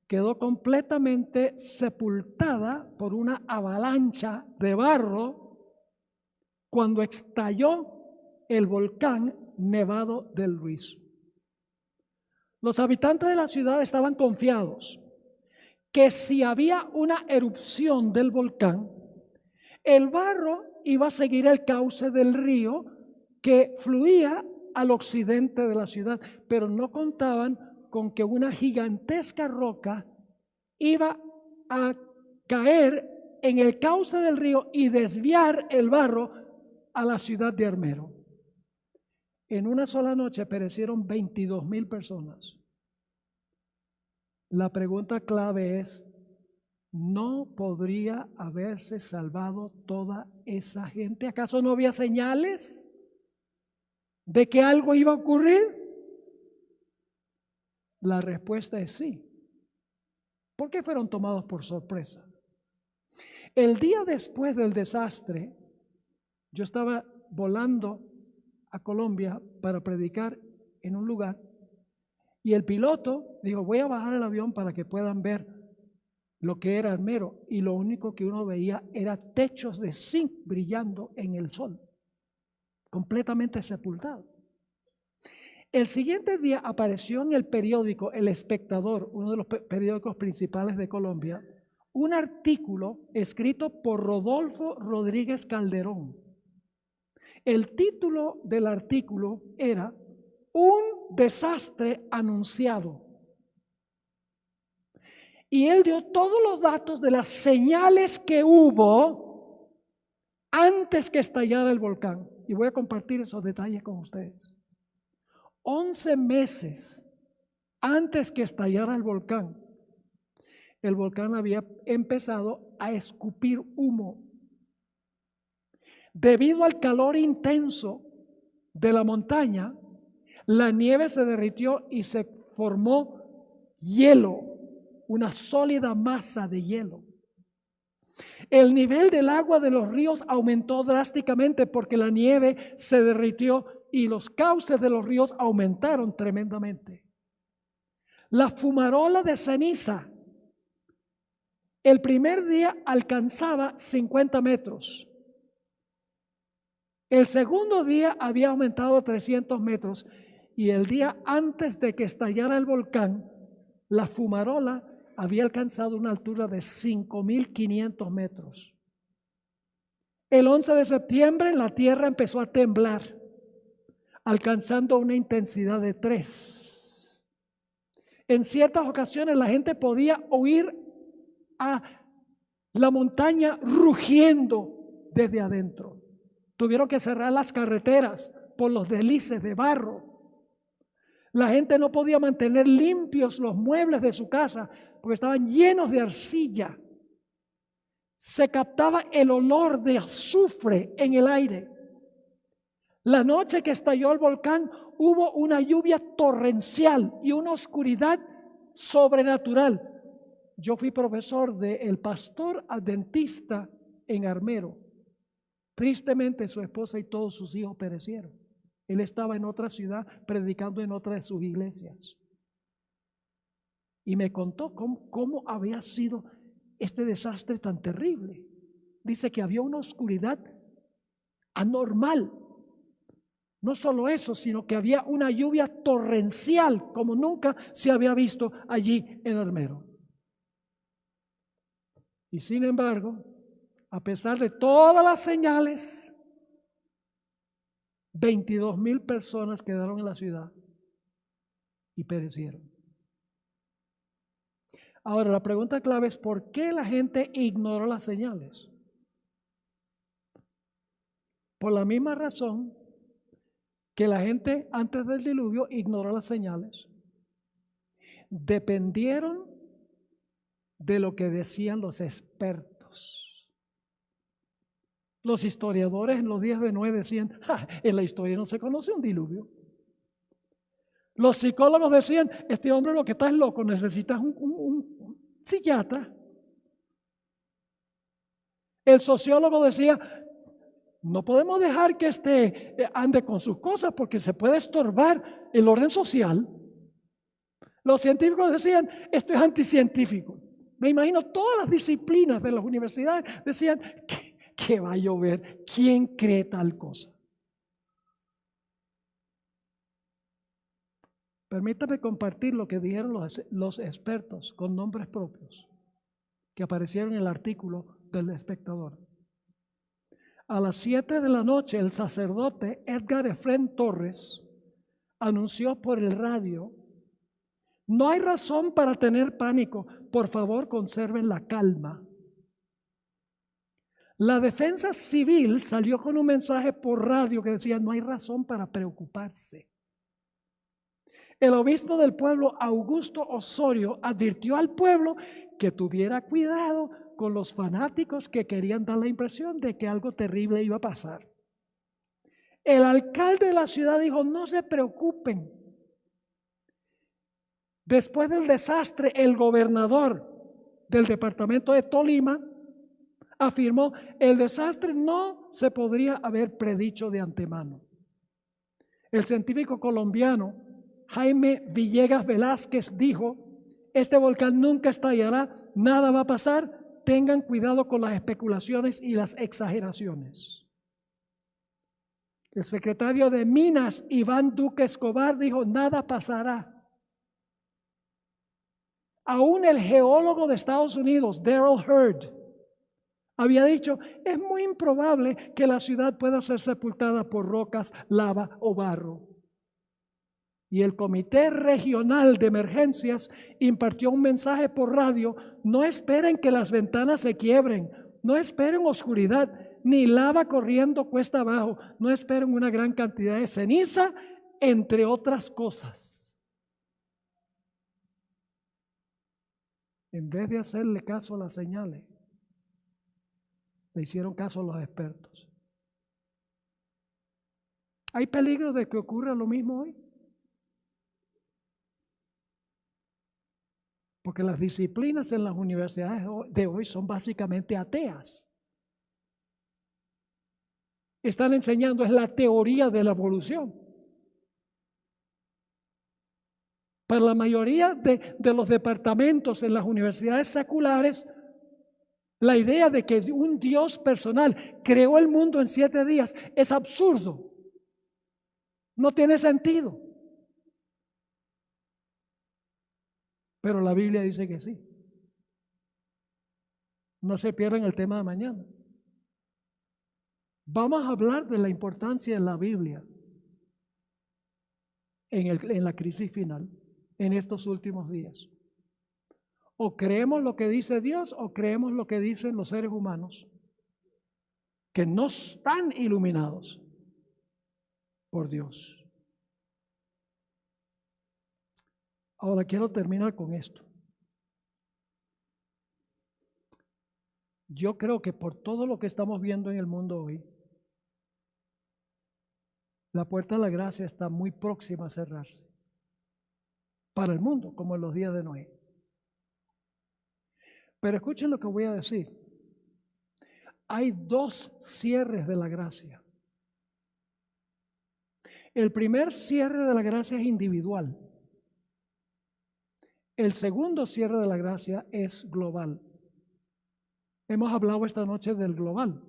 quedó completamente sepultada por una avalancha de barro cuando estalló el volcán Nevado del Ruiz. Los habitantes de la ciudad estaban confiados que si había una erupción del volcán, el barro iba a seguir el cauce del río que fluía al occidente de la ciudad, pero no contaban con que una gigantesca roca iba a caer en el cauce del río y desviar el barro a la ciudad de Armero. En una sola noche perecieron 22,000 personas. La pregunta clave es, ¿no podría haberse salvado toda esa gente? ¿Acaso no había señales de que algo iba a ocurrir? La respuesta es sí. ¿Por qué fueron tomados por sorpresa? El día después del desastre, yo estaba volando a Colombia para predicar en un lugar y el piloto dijo, voy a bajar el avión para que puedan ver lo que era Armero, y lo único que uno veía era techos de zinc brillando en el sol, completamente sepultado. El siguiente día apareció en el periódico El Espectador, uno de los periódicos principales de Colombia, un artículo escrito por Rodolfo Rodríguez Calderón. El título del artículo era Un desastre anunciado. Y él dio todos los datos de las señales que hubo antes que estallara el volcán. Y voy a compartir esos detalles con ustedes. 11 meses antes que estallara el volcán había empezado a escupir humo. Debido al calor intenso de la montaña, la nieve se derritió y se formó hielo, una sólida masa de hielo. El nivel del agua de los ríos aumentó drásticamente porque la nieve se derritió y los cauces de los ríos aumentaron tremendamente. La fumarola de ceniza el primer día alcanzaba 50 metros. El segundo día había aumentado a 300 metros y el día antes de que estallara el volcán, la fumarola había alcanzado una altura de 5,500 metros. El 11 de septiembre la tierra empezó a temblar, alcanzando una intensidad de 3. En ciertas ocasiones la gente podía oír a la montaña rugiendo desde adentro. Tuvieron que cerrar las carreteras por los deslices de barro. La gente no podía mantener limpios los muebles de su casa porque estaban llenos de arcilla. Se captaba el olor de azufre en el aire. La noche que estalló el volcán hubo una lluvia torrencial y una oscuridad sobrenatural. Yo fui profesor del pastor adventista en Armero. Tristemente su esposa y todos sus hijos perecieron. Él estaba en otra ciudad predicando en otra de sus iglesias. Y me contó cómo había sido este desastre tan terrible. Dice que había una oscuridad anormal. No solo eso, sino que había una lluvia torrencial como nunca se había visto allí en Armero. Y sin embargo, a pesar de todas las señales, 22,000 personas quedaron en la ciudad y perecieron. Ahora, la pregunta clave es: ¿por qué la gente ignoró las señales? Por la misma razón que la gente antes del diluvio ignoró las señales. Dependieron de lo que decían los expertos. Los historiadores en los días de Noé decían: en la historia no se conoce un diluvio. Los psicólogos decían: este hombre lo que está es loco, necesitas un psiquiatra. El sociólogo decía: no podemos dejar que ande con sus cosas porque se puede estorbar el orden social. Los científicos decían: esto es anticientífico. Me imagino todas las disciplinas de las universidades decían: ¿qué va a llover? ¿Quién cree tal cosa? Permítame compartir lo que dijeron los expertos con nombres propios que aparecieron en el artículo del Espectador. A las 7 de la noche, el sacerdote Edgar Efrén Torres anunció por el radio: no hay razón para tener pánico, por favor conserven la calma. La defensa civil salió con un mensaje por radio que decía: no hay razón para preocuparse. El obispo del pueblo, Augusto Osorio, advirtió al pueblo que tuviera cuidado con los fanáticos que querían dar la impresión de que algo terrible iba a pasar. El alcalde de la ciudad dijo: no se preocupen. Después del desastre, el gobernador del departamento de Tolima afirmó: el desastre no se podría haber predicho de antemano. El científico colombiano Jaime Villegas Velázquez dijo: este volcán nunca estallará, nada va a pasar, tengan cuidado con las especulaciones y las exageraciones. El secretario de Minas, Iván Duque Escobar, dijo: nada pasará. Aún el geólogo de Estados Unidos, Darrell Hurd, había dicho: es muy improbable que la ciudad pueda ser sepultada por rocas, lava o barro. Y el Comité Regional de Emergencias impartió un mensaje por radio: no esperen que las ventanas se quiebren, no esperen oscuridad, ni lava corriendo cuesta abajo, no esperen una gran cantidad de ceniza, entre otras cosas. En vez de hacerle caso a las señales, le hicieron caso a los expertos. ¿Hay peligro de que ocurra lo mismo hoy? Porque las disciplinas en las universidades de hoy son básicamente ateas. Están enseñando es la teoría de la evolución. Para la mayoría de los departamentos en las universidades seculares, la idea de que un Dios personal creó el mundo en 7 días es absurdo. No tiene sentido. Pero la Biblia dice que sí. No se pierdan el tema de mañana. Vamos a hablar de la importancia de la Biblia en la crisis final, en estos últimos días. O creemos lo que dice Dios o creemos lo que dicen los seres humanos, que no están iluminados por Dios. Ahora quiero terminar con esto. Yo creo que por todo lo que estamos viendo en el mundo hoy, la puerta de la gracia está muy próxima a cerrarse. Para el mundo, como en los días de Noé. Pero escuchen lo que voy a decir. Hay 2 cierres de la gracia. El primer cierre de la gracia es individual. El segundo cierre de la gracia es global. Hemos hablado esta noche del global.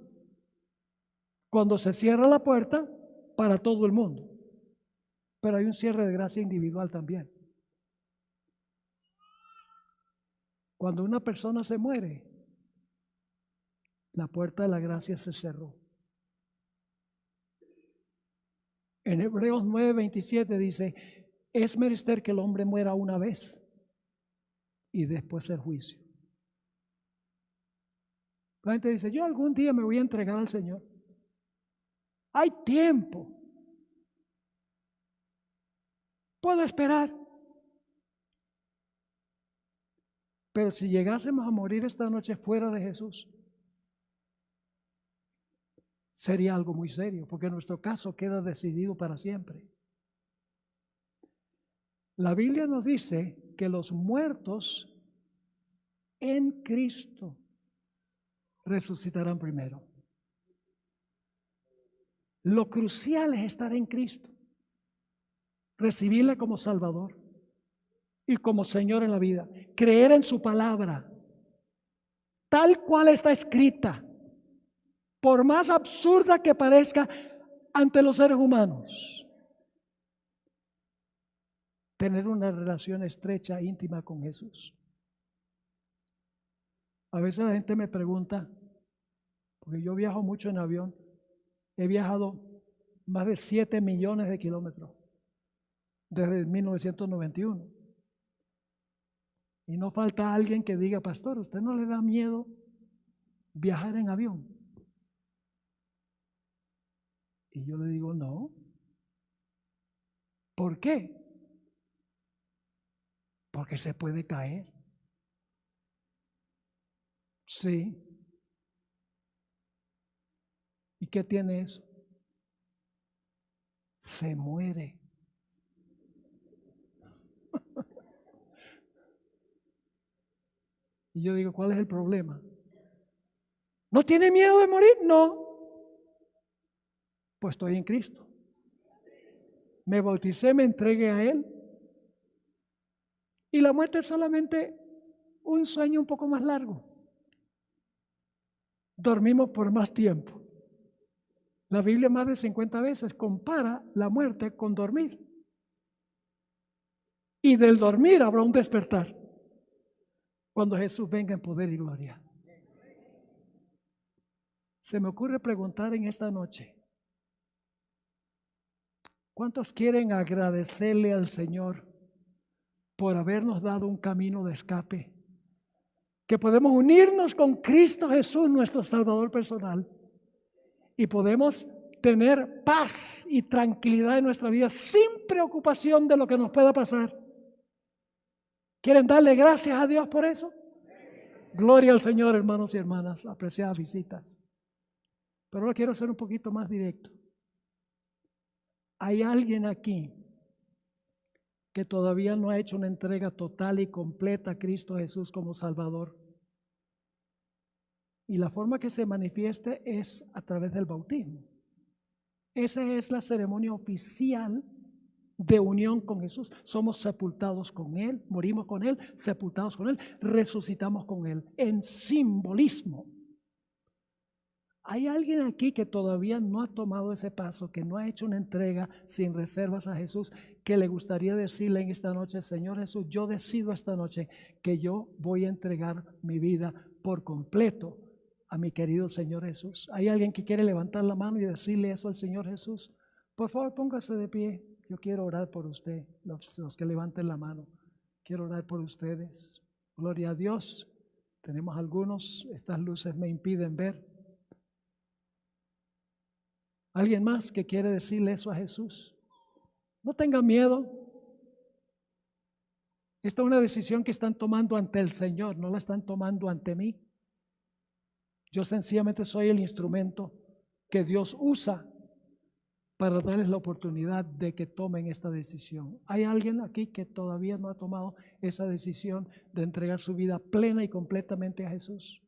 Cuando se cierra la puerta, para todo el mundo, pero hay un cierre de gracia individual también. Cuando una persona se muere, la puerta de la gracia se cerró. En Hebreos 9:27 dice, es menester que el hombre muera una vez y después el juicio. La gente dice, yo algún día me voy a entregar al Señor. Hay tiempo. Puedo esperar. Pero si llegásemos a morir esta noche fuera de Jesús, sería algo muy serio, porque nuestro caso queda decidido para siempre. La Biblia nos dice que los muertos en Cristo resucitarán primero. Lo crucial es estar en Cristo, recibirle como Salvador y como Señor en la vida, creer en su palabra, tal cual está escrita, por más absurda que parezca ante los seres humanos. Tener una relación estrecha, íntima con Jesús. A veces la gente me pregunta, porque yo viajo mucho en avión, he viajado más de 7 millones de kilómetros desde 1991. Y no falta alguien que diga, pastor, ¿usted no le da miedo viajar en avión? Y yo le digo, no. ¿Por qué? Porque se puede caer. Sí. ¿Y qué tiene eso? Se muere. Y yo digo, ¿cuál es el problema? ¿No tiene miedo de morir? No. Pues estoy en Cristo. Me bauticé, me entregué a Él. Y la muerte es solamente un sueño un poco más largo. Dormimos por más tiempo. La Biblia más de 50 veces compara la muerte con dormir. Y del dormir habrá un despertar cuando Jesús venga en poder y gloria. Se me ocurre preguntar en esta noche, ¿cuántos quieren agradecerle al Señor por habernos dado un camino de escape? Que podemos unirnos con Cristo Jesús, nuestro Salvador personal, y podemos tener paz y tranquilidad en nuestra vida sin preocupación de lo que nos pueda pasar. ¿Quieren darle gracias a Dios por eso? Gloria al Señor, hermanos y hermanas, apreciadas visitas. Pero ahora quiero ser un poquito más directo. ¿Hay alguien aquí que todavía no ha hecho una entrega total y completa a Cristo Jesús como Salvador? Y la forma que se manifieste es a través del bautismo. Esa es la ceremonia oficial de unión con Jesús. Somos sepultados con Él, morimos con Él, sepultados con Él, resucitamos con Él, en simbolismo. ¿Hay alguien aquí que todavía no ha tomado ese paso, que no ha hecho una entrega sin reservas a Jesús, que le gustaría decirle en esta noche, Señor Jesús, yo decido esta noche que yo voy a entregar mi vida por completo a mi querido Señor Jesús? ¿Hay alguien que quiere levantar la mano y decirle eso al Señor Jesús? Por favor, póngase de pie. Yo quiero orar por usted, los que levanten la mano. Quiero orar por ustedes. Gloria a Dios. Tenemos algunos, estas luces me impiden ver. ¿Alguien más que quiere decirle eso a Jesús? No tengan miedo. Esta es una decisión que están tomando ante el Señor, no la están tomando ante mí. Yo sencillamente soy el instrumento que Dios usa para darles la oportunidad de que tomen esta decisión. ¿Hay alguien aquí que todavía no ha tomado esa decisión de entregar su vida plena y completamente a Jesús?